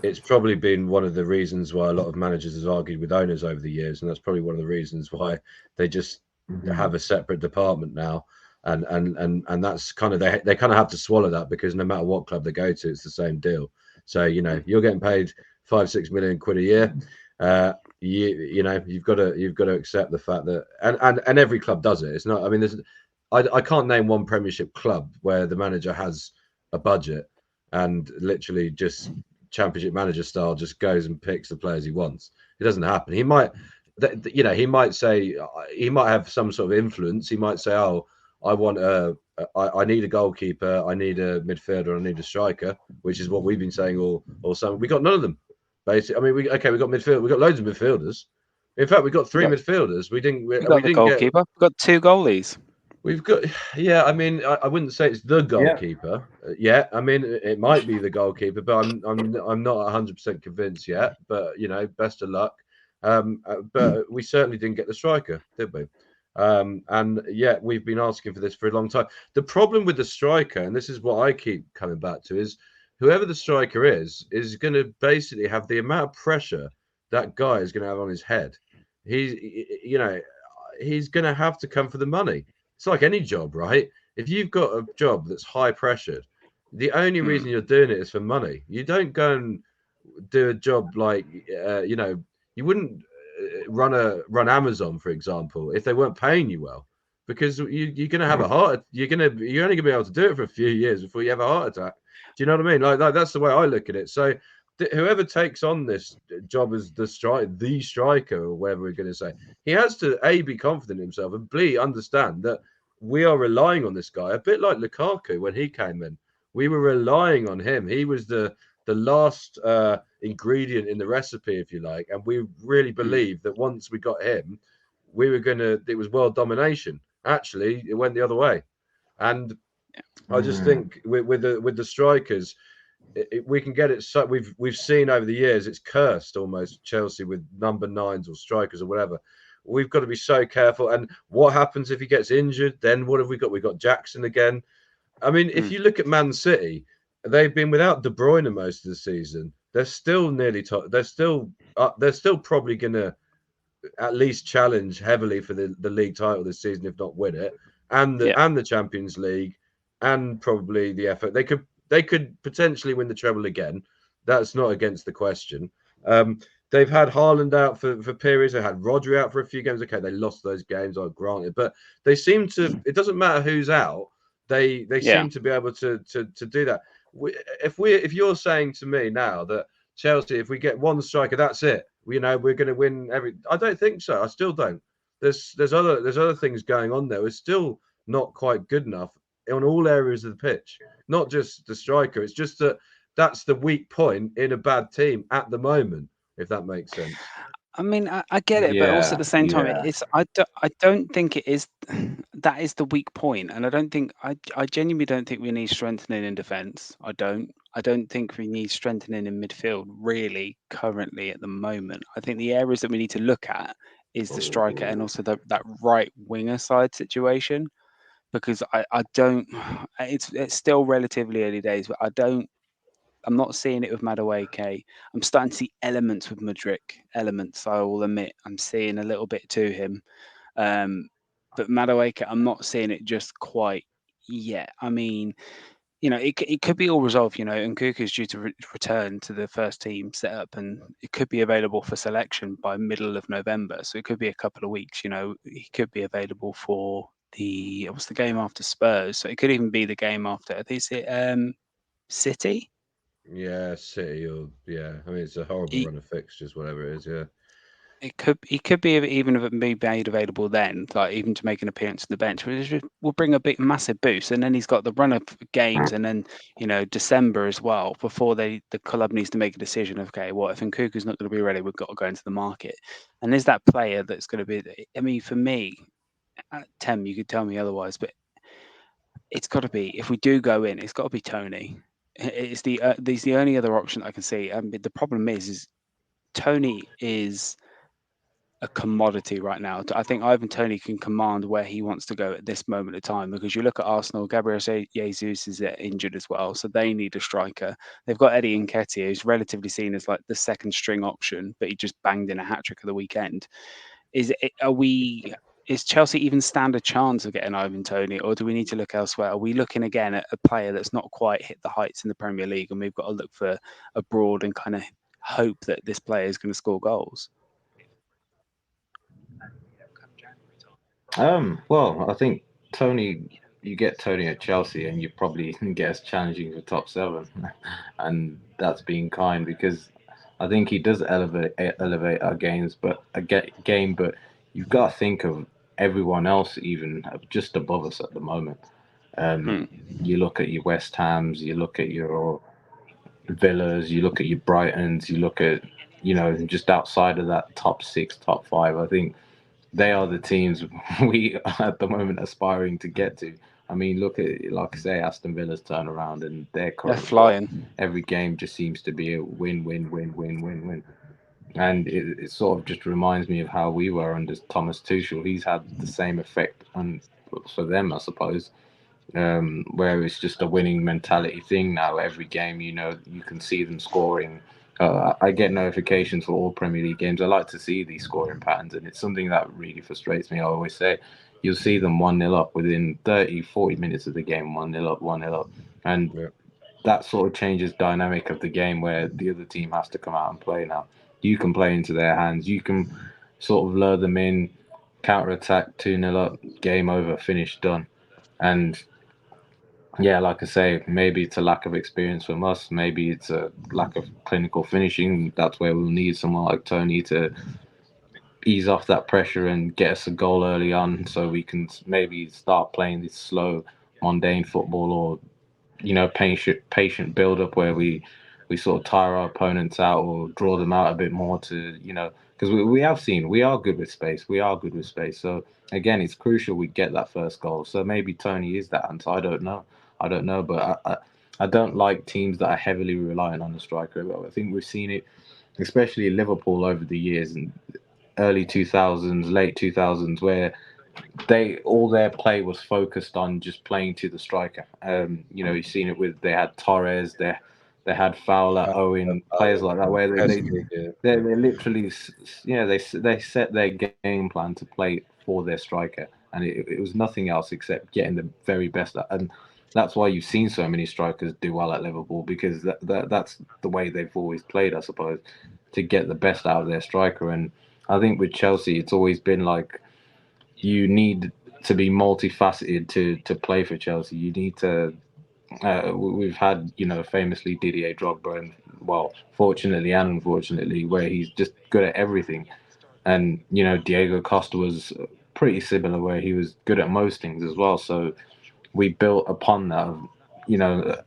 it's probably been one of the reasons why a lot of managers have argued with owners over the years. And that's probably one of the reasons why they just have a separate department now. And that's kind of, they kind of have to swallow that, because no matter what club they go to, it's the same deal. So, you're getting paid 5-6 million quid a year. You've got to accept the fact that, and every club does it. It's not, I mean, I can't name one Premiership club where the manager has a budget and literally just Championship manager style just goes and picks the players he wants. It doesn't happen. He might, he might say, he might have some sort of influence. He might say, "Oh, I need a goalkeeper, I need a midfielder, I need a striker," which is what we've been saying all summer. We got none of them, basically. I mean, we got midfield. We got loads of midfielders. In fact, we got three midfielders. We didn't goalkeeper. We've got 2 goalies. We've got, yeah. I mean, I wouldn't say it's the goalkeeper yet. I mean, it might be the goalkeeper, but I'm not 100% convinced yet. But best of luck. But we certainly didn't get the striker, did we? And yet we've been asking for this for a long time. The problem with the striker, and this is what I keep coming back to, is whoever the striker is going to basically have the amount of pressure that guy is going to have on his head. He's going to have to come for the money. It's like any job, right? If you've got a job that's high pressured, the only reason you're doing it is for money. You don't go and do a job like, you wouldn't run Amazon, for example, if they weren't paying you well, because you're going to have a heart. You're only going to be able to do it for a few years before you have a heart attack. Do you know what I mean? Like that's the way I look at it. So whoever takes on this job as the striker, or whatever we're going to say, he has to be confident in himself, and B, understand that we are relying on this guy, a bit like Lukaku when he came in. We were relying on him. He was the last ingredient in the recipe, if you like, and we really believed that once we got him, it was world domination. Actually, it went the other way, and I just think with the strikers, we can get it. So we've seen over the years, it's cursed almost, Chelsea, with number 9s or strikers or whatever. We've got to be so careful. And what happens if he gets injured? Then what have we got? We've got Jackson again. I mean, if you look at Man City, they've been without De Bruyne most of the season. They're still nearly top. They're still probably going to at least challenge heavily for the league title this season, if not win it, and the Champions League, and probably the FA. They could potentially win the treble again. That's not against the question. They've had Haaland out for periods. They had Rodri out for a few games. Okay, they lost those games, I'll grant it. But they seem to. It doesn't matter who's out. They seem to be able to do that. If you're saying to me now that Chelsea, if we get one striker, that's it. We're going to win every. I don't think so. I still don't. There's other things going on there. We're still not quite good enough on all areas of the pitch. Not just the striker. It's just that's the weak point in a bad team at the moment, if that makes sense. I mean, I get it, but also at the same time, I don't think it is that is the weak point, and I genuinely don't think we need strengthening in defence. I don't think we need strengthening in midfield really currently at the moment. I think the areas that we need to look at is the striker and also that right winger side situation, because I don't. It's still relatively early days, but I'm not seeing it with Madueke. I'm starting to see elements with Mudryk, elements. I will admit, I'm seeing a little bit to him. But Madueke, I'm not seeing it just quite yet. I mean, it could be all resolved, and Kuku's due to return to the first team setup, and it could be available for selection by middle of November. So it could be a couple of weeks. He could be available for what's the game after Spurs? So it could even be the game after. Is it City? Yeah, City or yeah. I mean, it's a horrible He, run of fixtures, whatever it is. Yeah. He could be even if it be made available then, like even to make an appearance on the bench, which will bring a big massive boost. And then he's got the run of games, and then December as well before the club needs to make a decision of okay, what if Nkuku's not going to be ready? We've got to go into the market. And is that player that's going to be? I mean, for me, Tem, you could tell me otherwise, but it's got to be if we do go in, it's got to be Toney. It's the only other option I can see. The problem is Toney is a commodity right now. I think Ivan Toney can command where he wants to go at this moment of time, because you look at Arsenal, Gabriel Jesus is injured as well, so they need a striker. They've got Eddie Nketiah, who's relatively seen as like the second string option, but he just banged in a hat trick at the weekend. Is Chelsea even stand a chance of getting Ivan Toney, or do we need to look elsewhere? Are we looking again at a player that's not quite hit the heights in the Premier League, and we've got to look for abroad and kind of hope that this player is going to score goals? Well, I think you get Tony at Chelsea, and you probably get us challenging for top seven, and that's being kind because I think he does elevate our games, but game. But you've got to think of everyone else, even just above us at the moment. Hmm. You look at your West Hams, you look at your Villas, you look at your Brightons, you look at just outside of that top six, top five. I think they are the teams we are at the moment aspiring to get to. I mean, look at, like I say, Aston Villa's turnaround and their They're current form. flying. Every game just seems to be a win, win, win, win, win, win. And it sort of just reminds me of how we were under Thomas Tuchel. He's had the same effect on for them, I suppose, where it's just a winning mentality thing now. Every game, you can see them scoring. I get notifications for all Premier League games. I like to see these scoring patterns, and it's something that really frustrates me. I always say you'll see them 1-0 up within 30, 40 minutes of the game, 1-0 up, 1-0 up. And Yeah. that sort of changes dynamic of the game where the other team has to come out and play now. You can play into their hands. You can sort of lure them in, counter attack, 2-0 up, game over, finish, done. And yeah, like I say, maybe it's a lack of experience from us. Maybe it's a lack of clinical finishing. That's where we'll need someone like Toney to ease off that pressure and get us a goal early on, so we can maybe start playing this slow, mundane football, or patient build up where we sort of tire our opponents out or draw them out a bit more to because we have seen we are good with space. We are good with space. So again, it's crucial we get that first goal. So maybe Tony is that answer. I don't know. But I don't like teams that are heavily reliant on the striker. I think we've seen it, especially in Liverpool over the years and early 2000s, late 2000s, where they all their play was focused on just playing to the striker. You've seen it with they had Torres, they had Fowler, Owen, players like that, where they literally they set their game plan to play for their striker, and it was nothing else except getting the very best. And that's why you've seen so many strikers do well at Liverpool, because that's the way they've always played, I suppose, to get the best out of their striker. And I think with Chelsea, it's always been like you need to be multifaceted to play for Chelsea. You need to. We've had, famously Didier Drogba, and well, fortunately and unfortunately, where he's just good at everything. And Diego Costa was pretty similar, where he was good at most things as well. So we built upon that, of,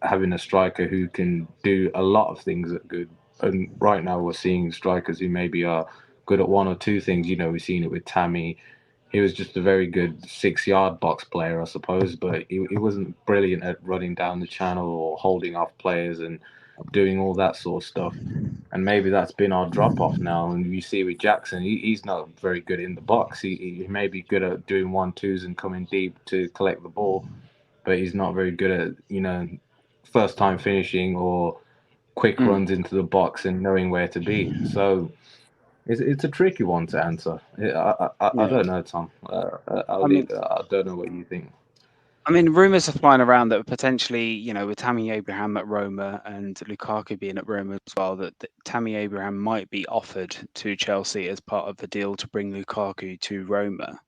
having a striker who can do a lot of things that good. And right now we're seeing strikers who maybe are good at one or two things. We've seen it with Tammy. he was just a very good 6-yard box player, I suppose, but he wasn't brilliant at running down the channel or holding off players and doing all that sort of stuff. And maybe that's been our drop off now. And you see with Jackson, he's not very good in the box. He may be good at doing 1-2s and coming deep to collect the ball, but he's not very good at, first time finishing or quick runs into the box and knowing where to be. So it's a tricky one to answer. I don't know, Tom. I'll leave it. I don't know what you think. I mean, rumours are flying around that potentially, with Tammy Abraham at Roma and Lukaku being at Roma as well, that Tammy Abraham might be offered to Chelsea as part of the deal to bring Lukaku to Roma.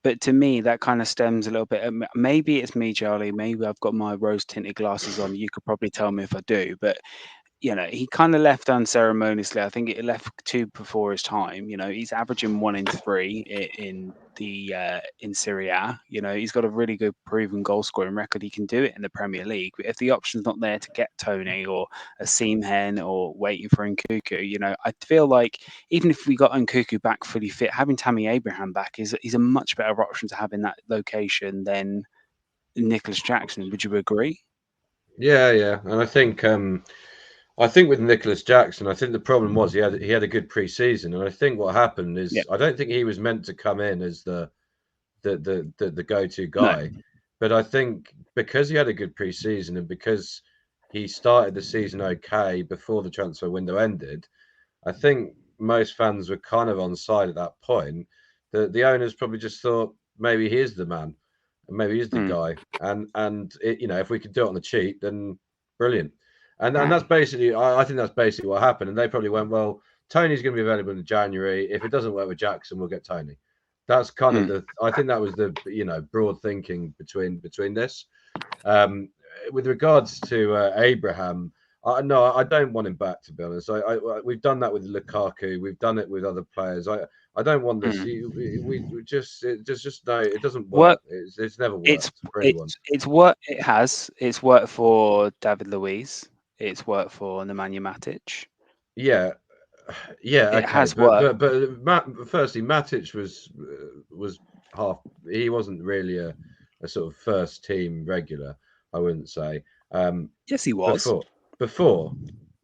But to me, that kind of stems a little bit. Maybe it's me, Charlie. Maybe I've got my rose-tinted glasses on. You could probably tell me if I do. But he kind of left unceremoniously. I think it left too before his time. He's averaging 1 in 3 in Serie A. He's got a really good proven goal scoring record. He can do it in the Premier League. But if the option's not there to get Toney or Osimhen or waiting for Nkunku, I feel like even if we got Nkunku back fully fit, having Tammy Abraham back is a much better option to have in that location than Nicolas Jackson. Would you agree? Yeah, and I think with Nicolas Jackson, I think the problem was he had a good pre-season, and I think what happened is I don't think he was meant to come in as the go-to guy, No. but I think because he had a good pre-season and because he started the season okay before the transfer window ended, I think most fans were kind of on side at that point. The owners probably just thought maybe he is the man, maybe he's the guy, and if we could do it on the cheap, then brilliant. And that's basically, I think that's basically what happened. And they probably went, well, Toney's going to be available in January. If it doesn't work with Jackson, we'll get Toney. That's kind of I think that was the broad thinking between this. With regards to Abraham, no, I don't want him back, to be honest. We've done that with Lukaku. We've done it with other players. I don't want this. We just no. It doesn't work. It's never worked for anyone. It's worked for David Luiz. It's worked for Nemanja Matic. Yeah, It okay, has but worked. Firstly, Matic was half. He wasn't really a sort of first team regular. I wouldn't say. Yes, he was. Before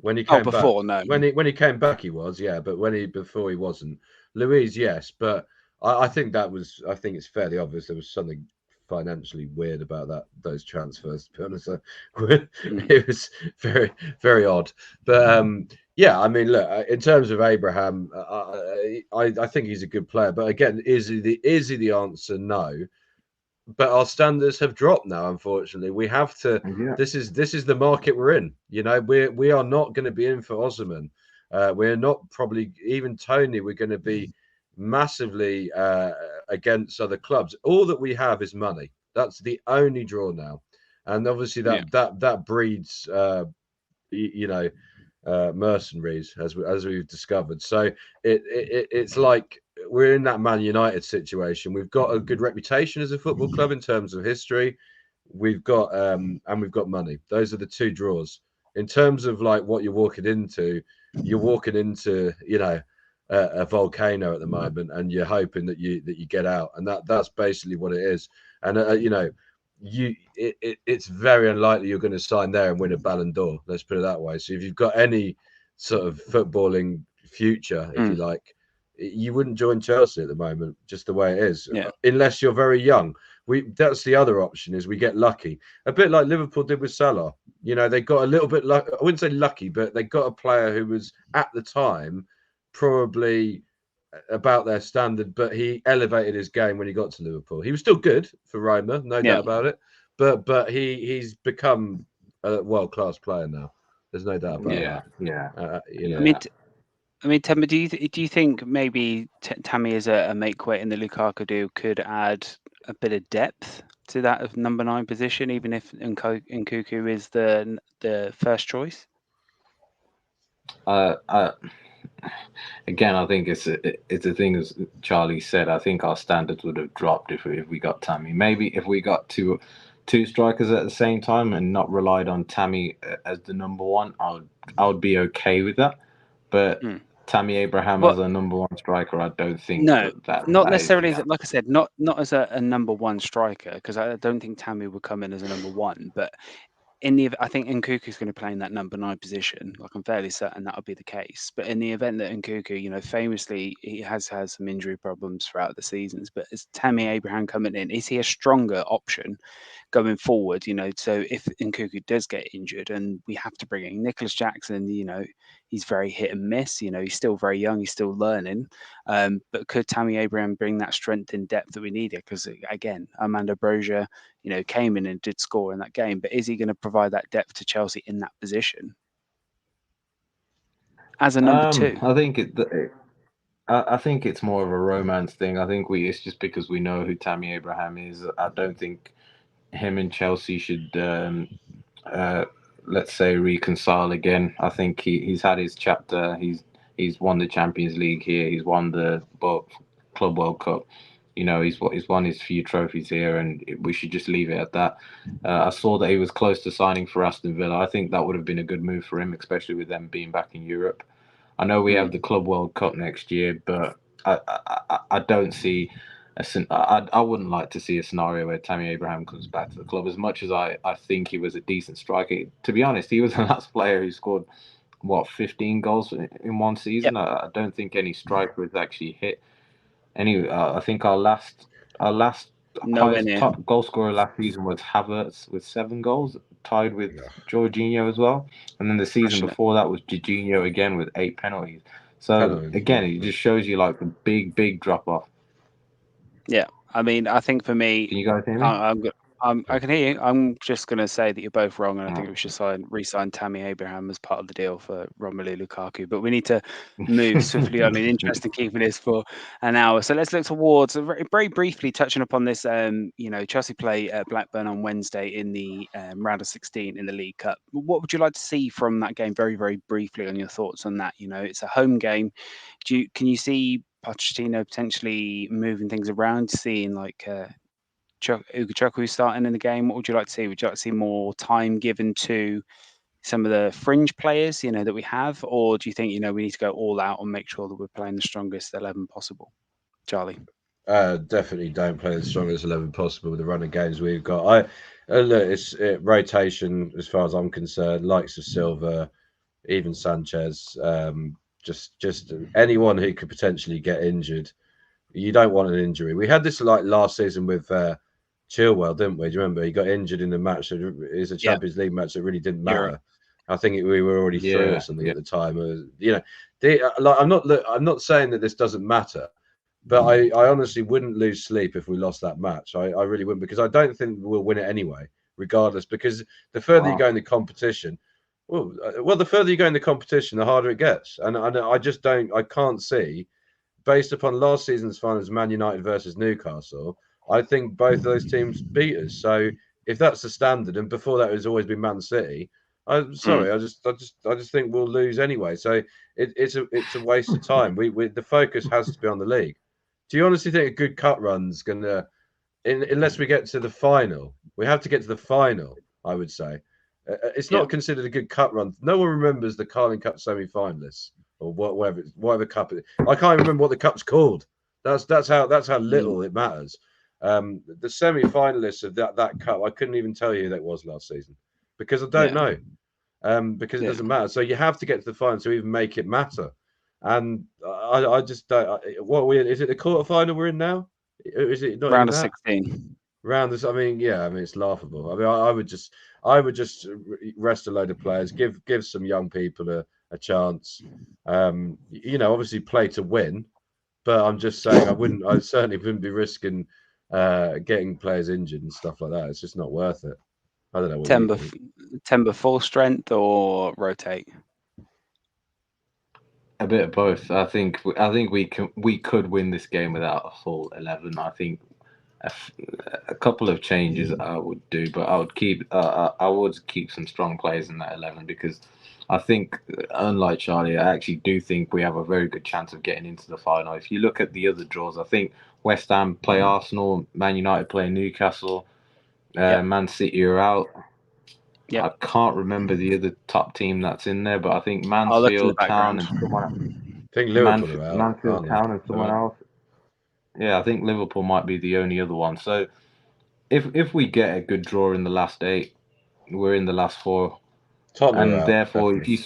when he came back. Before, no. When he came back, he was, yeah. But before he wasn't. Luiz, yes, but I think it's fairly obvious there was something financially weird about those transfers. To be honest, it was very, very odd. But yeah, I mean, look, in terms of Abraham, I think he's a good player. But again, is he the answer? No. But our standards have dropped now. Unfortunately, we have to. Yeah. This is the market we're in. We are not going to be in for Osimhen. We're not probably even Toney. We're going to be massively against other clubs. All that we have is money. That's the only draw now, and obviously that breeds mercenaries as we've discovered. So it's like we're in that Man United situation. We've got a good reputation as a football club in terms of history. We've got and we've got money. Those are the two draws. In terms of like what you're walking into a volcano at the moment, and you're hoping that you get out, and that's basically what it is. And it's very unlikely you're going to sign there and win a Ballon d'Or. Let's put it that way. So if you've got any sort of footballing future, if you like, you wouldn't join Chelsea at the moment, just the way it is, unless you're very young. That's the other option, is we get lucky, a bit like Liverpool did with Salah. They got a little bit lucky. I wouldn't say lucky, but they got a player who was at the time probably about their standard, but he elevated his game when he got to Liverpool. He was still good for Roma, no doubt about it, but he's become a world-class player now. There's no doubt about that. Yeah. I mean, Tammy, do you think maybe Tammy as a make weight in the Lukaku deal could add a bit of depth to that of number 9 position, even if Nkunku is the first choice? Again, I think it's a thing, as Charlie said. I think our standards would have dropped if we got Tammy. Maybe if we got two strikers at the same time and not relied on Tammy as the number 1, I would be okay with that. But Tammy Abraham Well, as a number one striker, I don't think no, that not is the necessarily. answer. Like I said, not as a number one striker, because I don't think Tammy would come in as a number one. But I think Nkuku's going to play in that number 9 position. Like, I'm fairly certain that'll be the case. But in the event that Nkuku, famously he has had some injury problems throughout the seasons. But is Tammy Abraham coming in? Is he a stronger option going forward? So if Nkuku does get injured and we have to bring in Nicolas Jackson, he's very hit and miss. He's still very young. He's still learning. But could Tammy Abraham bring that strength and depth that we needed? Because again, Armando Broja, came in and did score in that game. But is he going to provide that depth to Chelsea in that position as a number 2? I think it's more of a romance thing. I think it's just because we know who Tammy Abraham is. I don't think him and Chelsea should uh, let's say reconcile again. I think he's had his chapter. He's won the Champions League here. He's won the Club World Cup. He's won his few trophies here, and we should just leave it at that. I saw that he was close to signing for Aston Villa. I think that would have been a good move for him, especially with them being back in Europe. I know we have the Club World Cup next year, but I don't see I wouldn't like to see a scenario where Tammy Abraham comes back to the club. As much as I think he was a decent striker, to be honest, he was the last player who scored 15 goals in one season. Yep. I don't think any striker has actually hit any. I think our last highest top goal scorer last season was Havertz with 7 goals, tied with Jorginho as well. And then the season before that was Jorginho again with 8 penalties. So again, it just shows you like the big drop off. Yeah, I mean, I think for me, Can you guys hear me? I can hear you. I'm just going to say that you're both wrong, and I think we should re-sign Tammy Abraham as part of the deal for Romelu Lukaku. But we need to move swiftly on. In interest in keeping this for an hour, so let's look towards very briefly touching upon this. Chelsea play Blackburn on Wednesday in the round of 16 in the League Cup. What would you like to see from that game? Very, very briefly on your thoughts on that. It's a home game. Can you see Pochettino potentially moving things around, seeing like Ugochukwu starting in the game? What would you like to see? Would you like to see more time given to some of the fringe players, that we have, or do you think we need to go all out and make sure that we're playing the strongest 11 possible? Charlie, definitely don't play the strongest 11 possible with the run of games we've got. Look, it's rotation as far as I'm concerned. Likes of Silva, even Sanchez, just anyone who could potentially get injured. You don't want an injury. We had this like last season with Chilwell, didn't we? Do you remember? He got injured in the match. It was a Champions League match that really didn't matter. Europe. I think we were already through or something at the time. I'm not saying that this doesn't matter, but I honestly wouldn't lose sleep if we lost that match. I really wouldn't, because I don't think we'll win it anyway, regardless. Because the further you go in the competition, the further you go in the competition, the harder it gets. And I can't see, based upon last season's finals, Man United versus Newcastle, I think both of those teams beat us. So if that's the standard, and before that it's always been Man City, I'm sorry, I just think we'll lose anyway. So it's a waste of time. The focus has to be on the league. Do you honestly think a good cut run's gonna, unless we get to the final? We have to get to the final, I would say. It's not considered a good cut run. No one remembers the Carling Cup semi-finalists or whatever cup. I can't remember what the cup's called. That's how little it matters. The semi-finalists of that cup, I couldn't even tell you who that was last season, because I don't know. Because it doesn't matter. So you have to get to the final to even make it matter. And I just don't. Is it the quarterfinal we're in now? Is it not round of 16? Round this, I mean, it's laughable. I mean, I would just rest a load of players, give some young people a chance. Obviously play to win, but I'm just saying I certainly wouldn't be risking getting players injured and stuff like that. It's just not worth it. I don't know what Timber full strength or rotate? A bit of both. I think we could win this game without a full 11. I think a couple of changes I would do, but I would keep some strong players in that 11, because I think, unlike Charlie, I actually do think we have a very good chance of getting into the final. If you look at the other draws, I think West Ham play Arsenal, Man United play Newcastle, Man City are out. I can't remember the other top team that's in there, but I think Mansfield Town and someone. think Liverpool are out, Mansfield aren't Town and they? someone else. Yeah, I think Liverpool might be the only other one. So if we get a good draw in the last 8, we're in the last 4, Tottenham are and out. therefore if you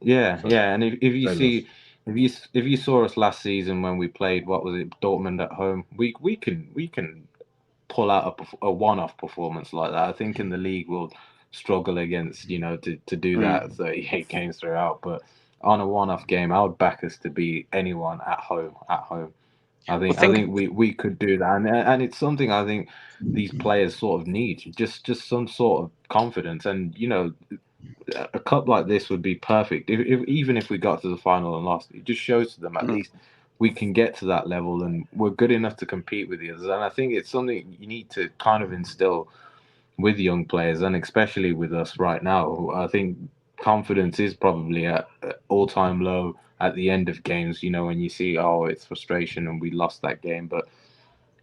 Definitely. and if you They see lost. if you saw us last season when we played, what was it, Dortmund at home, we can pull out a one-off performance like that. I think in the league we'll struggle against, to do that 38 games throughout, but on a one-off game, I would back us to beat anyone at home. I Well, think I think think we could do that, and it's something I think these players sort of need, just some sort of confidence, and a cup like this would be perfect. If even if we got to the final and lost, it just shows to them at least we can get to that level and we're good enough to compete with the others. And I think it's something you need to kind of instill with young players, and especially with us right now. I think confidence is probably at all-time low at the end of games. When you see, oh, it's frustration and we lost that game, but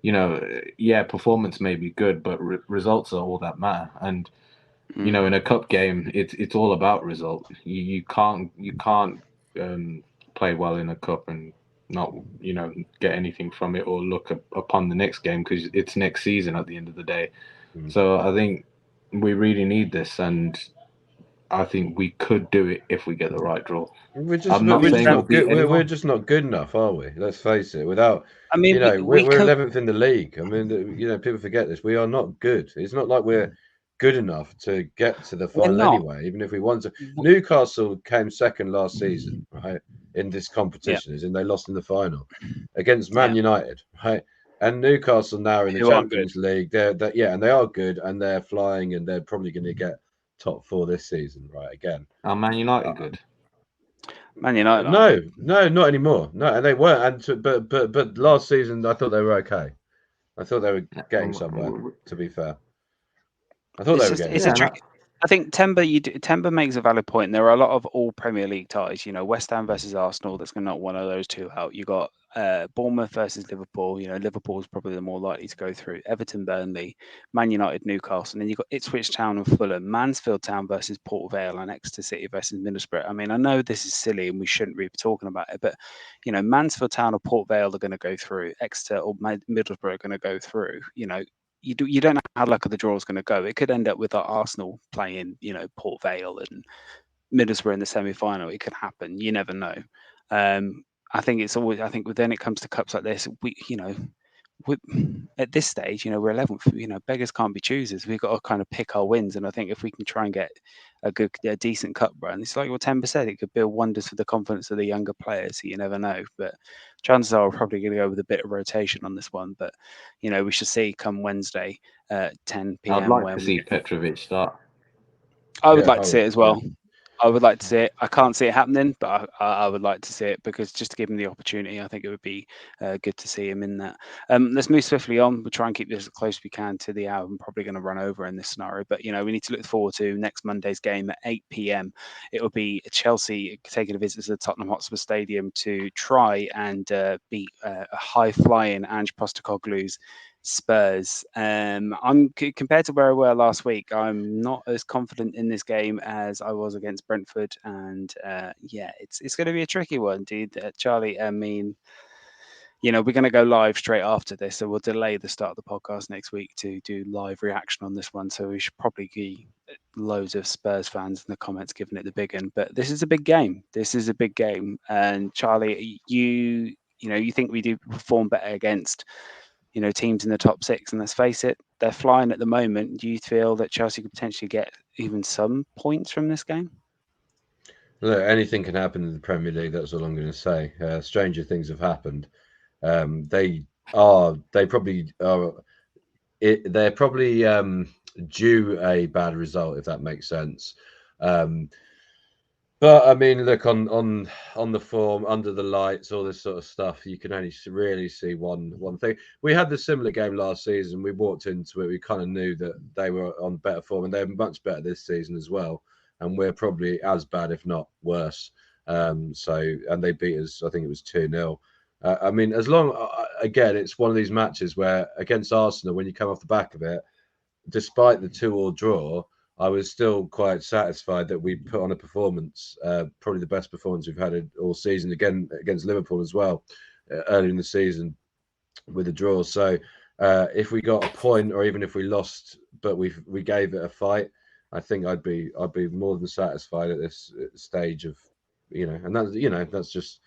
yeah, performance may be good, but results are all that matter. And in a cup game, it's all about result. You can't play well in a cup and not get anything from it or look upon the next game, because it's next season at the end of the day. So I think we really need this, and I think we could do it if we get the right draw. We're just I'm not saying we'll not good. beat We're anyone. just not good enough, are we? Let's face it. Without, I mean, we we're could. 11th in the league. I mean, people forget this. We are not good. It's not like we're good enough to get to the We're final not. anyway. Even if we want to, Newcastle came second last season, right? In this Yeah, competition, and they lost in the final against Man yeah. United, right? And Newcastle now are in the Who are good. Champions League. And they are good, and they're flying, and they're probably going to get top 4 this season, right? Again. Are Man United good? Man United aren't No, good. no, not anymore. No, and they weren't. But last season, I thought they were okay. I thought they were getting somewhere. To be fair, I thought It's they were just getting it's a Yeah, somewhere. trick. I think Timber makes a valid point. There are a lot of all Premier League ties. West Ham versus Arsenal. That's going to knock one of those two out. You got Bournemouth versus Liverpool. Liverpool's probably the more likely to go through. Everton, Burnley, Man United, Newcastle, and then you got Ipswich Town and Fulham. Mansfield Town versus Port Vale, and Exeter City versus Middlesbrough. I mean, I know this is silly and we shouldn't really be talking about it, but Mansfield Town or Port Vale are going to go through. Exeter or Middlesbrough are going to go through. You don't know how luck of the draw is going to go. It could end up with Arsenal playing, Port Vale and Middlesbrough in the semi-final. It could happen. You never know. I think it's always. I think when it comes to cups like this, we at this stage, we're 11th. Beggars can't be choosers. We've got to kind of pick our wins, and I think if we can try and get a decent cup run, it's like what 10%. It could build wonders for the confidence of the younger players. So you never know, but chances are we're probably going to go with a bit of rotation on this one. But we should see come Wednesday at 10 I'd p.m. like to when see Petrovic start. I would Yeah, like to see it as well. I would like to see it. I can't see it happening, but I would like to see it because just to give him the opportunity, I think it would be good to see him in that. Let's move swiftly on. We'll try and keep this as close as we can to the hour. I'm probably going to run over in this scenario, but we need to look forward to next Monday's game at 8 p.m. It will be Chelsea taking a visit to the Tottenham Hotspur Stadium to try and beat a high-flying Ange Postecoglou's Spurs. Compared to where I were last week, I'm not as confident in this game as I was against Brentford, and it's going to be a tricky one, dude. Charlie, I mean, we're going to go live straight after this, so we'll delay the start of the podcast next week to do live reaction on this one. So we should probably be loads of Spurs fans in the comments giving it the big one. But this is a big game. This is a big game, and Charlie, you think we do perform better against teams in the top 6, and let's face it, they're flying at the moment. Do you feel that Chelsea could potentially get even some points from this game? Look, anything can happen in the Premier League. That's all I'm going to say. Stranger things have happened. They probably are. They're probably due a bad result, if that makes sense. But I mean, look on the form, under the lights, all this sort of stuff. You can only really see one thing. We had the similar game last season. We walked into it. We kind of knew that they were on better form, and they're much better this season as well. And we're probably as bad, if not worse. And they beat us. I think it was 2-0. I mean, again, it's one of these matches where against Arsenal, when you come off the back of it, despite the 2-2 draw, I was still quite satisfied that we put on a performance, probably the best performance we've had all season, again against Liverpool as well, early in the season with a draw. So if we got a point, or even if we lost, but we gave it a fight, I think I'd be more than satisfied at this stage of, and that's just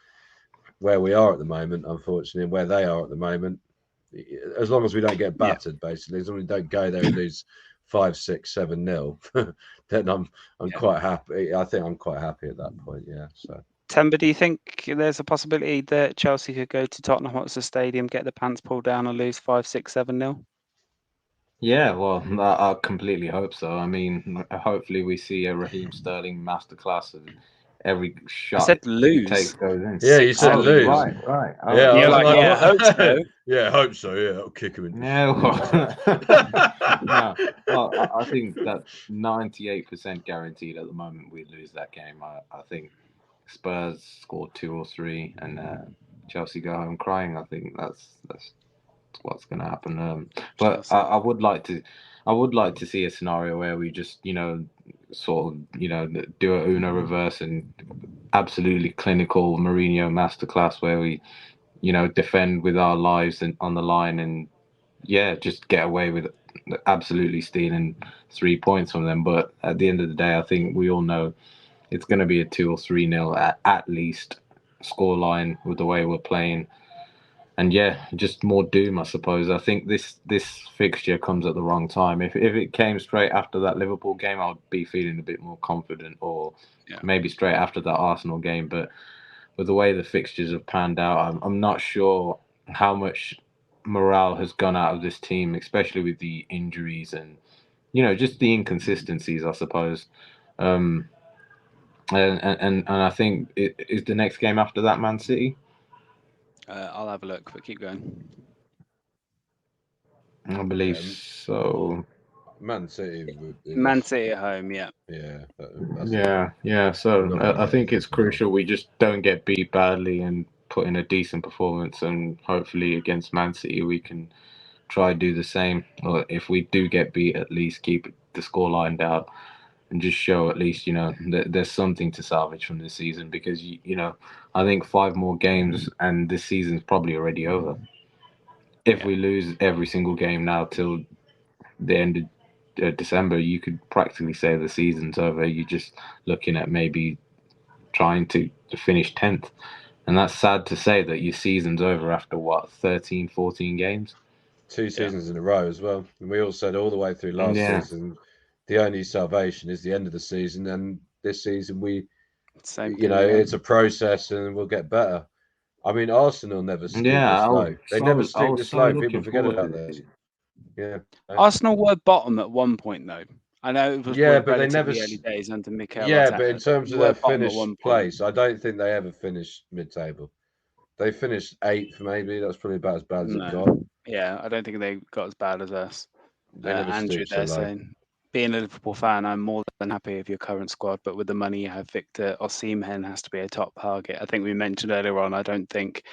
where we are at the moment, unfortunately, and where they are at the moment. As long as we don't get battered, basically, as long as we don't go there and lose 5, 6, 7-0, then I'm quite happy. I think I'm quite happy at that point. Yeah. So. Temba, do you think there's a possibility that Chelsea could go to Tottenham Hotspur Stadium, get the pants pulled down, and lose 5, 6, 7-0? Yeah, well, I completely hope so. I mean, hopefully we see a Raheem Sterling masterclass and every I shot said he lose. takes goes in. Yeah, you said Oh, lose. right. Oh, Yeah, I You're was like, yeah, I hope so. Yeah, I hope so. Yeah, I'll kick him into Yeah, shit. no. Well, I think that's 98% guaranteed at the moment we lose that game. I think Spurs score 2 or 3 and Chelsea go home crying. I think that's what's going to happen. But I would like to see a scenario where we just sort of do a Una reverse and absolutely clinical Mourinho masterclass where we defend with our lives and on the line and just get away with absolutely stealing 3 points from them. But at the end of the day, I think we all know it's going to be a 2 or 3-0 at least scoreline with the way we're playing. And just more doom, I suppose. I think this fixture comes at the wrong time. If it came straight after that Liverpool game, I'd be feeling a bit more confident, or maybe straight after that Arsenal game. But with the way the fixtures have panned out, I'm not sure how much morale has gone out of this team, especially with the injuries and just the inconsistencies, I suppose. And I think is the next game after that Man City. I'll have a look, but keep going. I believe so. Man City. Man City at home, yeah. Yeah. So I think it's crucial we just don't get beat badly and put in a decent performance, and hopefully against Man City we can try do the same. Or if we do get beat, at least keep the scoreline down and just show at least that there's something to salvage from this season, because I think 5 more games and this season's probably already over. If we lose every single game now till the end of December, you could practically say the season's over. You're just looking at maybe trying to finish 10th. And that's sad to say that your season's over after, 13, 14 games? 2 seasons in a row as well. And we all said all the way through last season, the only salvation is the end of the season. And this season, it's a process and we'll get better. I mean, Arsenal never stooped this low. They never stooped this low. People forget about this. Yeah. Arsenal were bottom at one point, though. I know it was but they relatively never. early days under Mikel Yeah, Arteta. but in terms of their finished place, I don't think they ever finished mid-table. They finished 8th, maybe. That's probably about as bad as it got. Yeah, I don't think they got as bad as us. They never Andrew there saying, being a Liverpool fan, I'm more than happy with your current squad, but with the money you have, Victor Osimhen has to be a top target. I think we mentioned earlier on, I don't think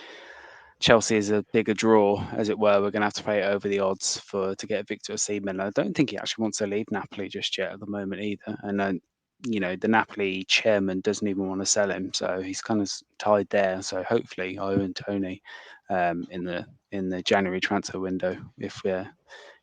Chelsea is a bigger draw, as it were. We're going to have to play it over the odds to get Victor Osimhen. I don't think he actually wants to leave Napoli just yet at the moment either. And the Napoli chairman doesn't even want to sell him, so he's kind of tied there. So hopefully, I own Toney in the January transfer window if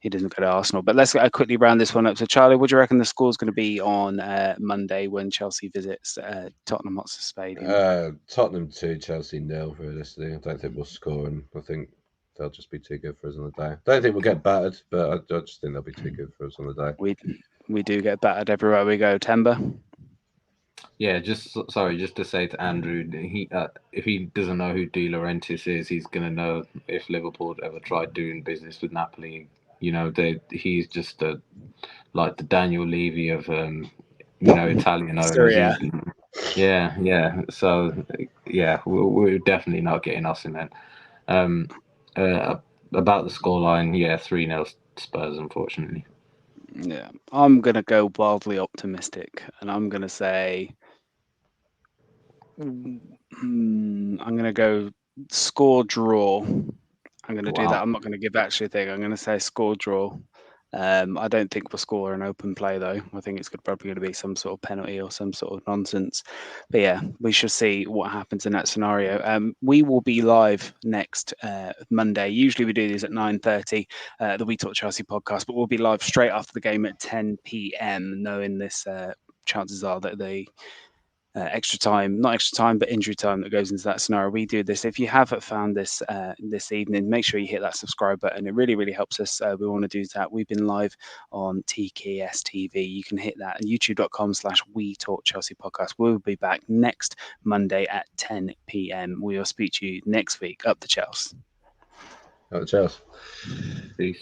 he doesn't go to Arsenal. But let's quickly round this one up. So, Charlie, what do you reckon the score is going to be on Monday when Chelsea visits Tottenham Hotspur Stadium? Tottenham 2, Chelsea 0, realistically. I don't think we'll score, and I think they'll just be too good for us on the day. I don't think we'll get battered, but I just think they'll be too good for us on the day. We do get battered everywhere we go. Temba? Yeah, just to say to Andrew, if he doesn't know who De Laurentiis is, he's gonna know if Liverpool ever tried doing business with Napoli. He's just like the Daniel Levy of Italian owners. Yeah. So we're definitely not getting Osimhen. About the scoreline, 3-0 Spurs, unfortunately. Yeah, I'm going to go wildly optimistic, and I'm going to say I'm going to go score draw. I'm going to do that. I'm not going to give actually a thing. I'm going to say score draw. I don't think we'll score an open play though. I think it's probably going to be some sort of penalty or some sort of nonsense. But yeah, we shall see what happens in that scenario. We will be live next Monday. Usually we do these at 9:30, the We Talk Chelsea podcast, but we'll be live straight after the game at 10 p.m. Knowing this, chances are that the extra time, not extra time, but injury time that goes into that scenario. We do this. If you have found this this evening, make sure you hit that subscribe button. It really, really helps us. We want to do that. We've been live on TKS TV. You can hit that at youtube.com/We Talk Chelsea podcast. We'll be back next Monday at 10 p.m. We will speak to you next week. Up the Chelsea. Chelsea. Peace.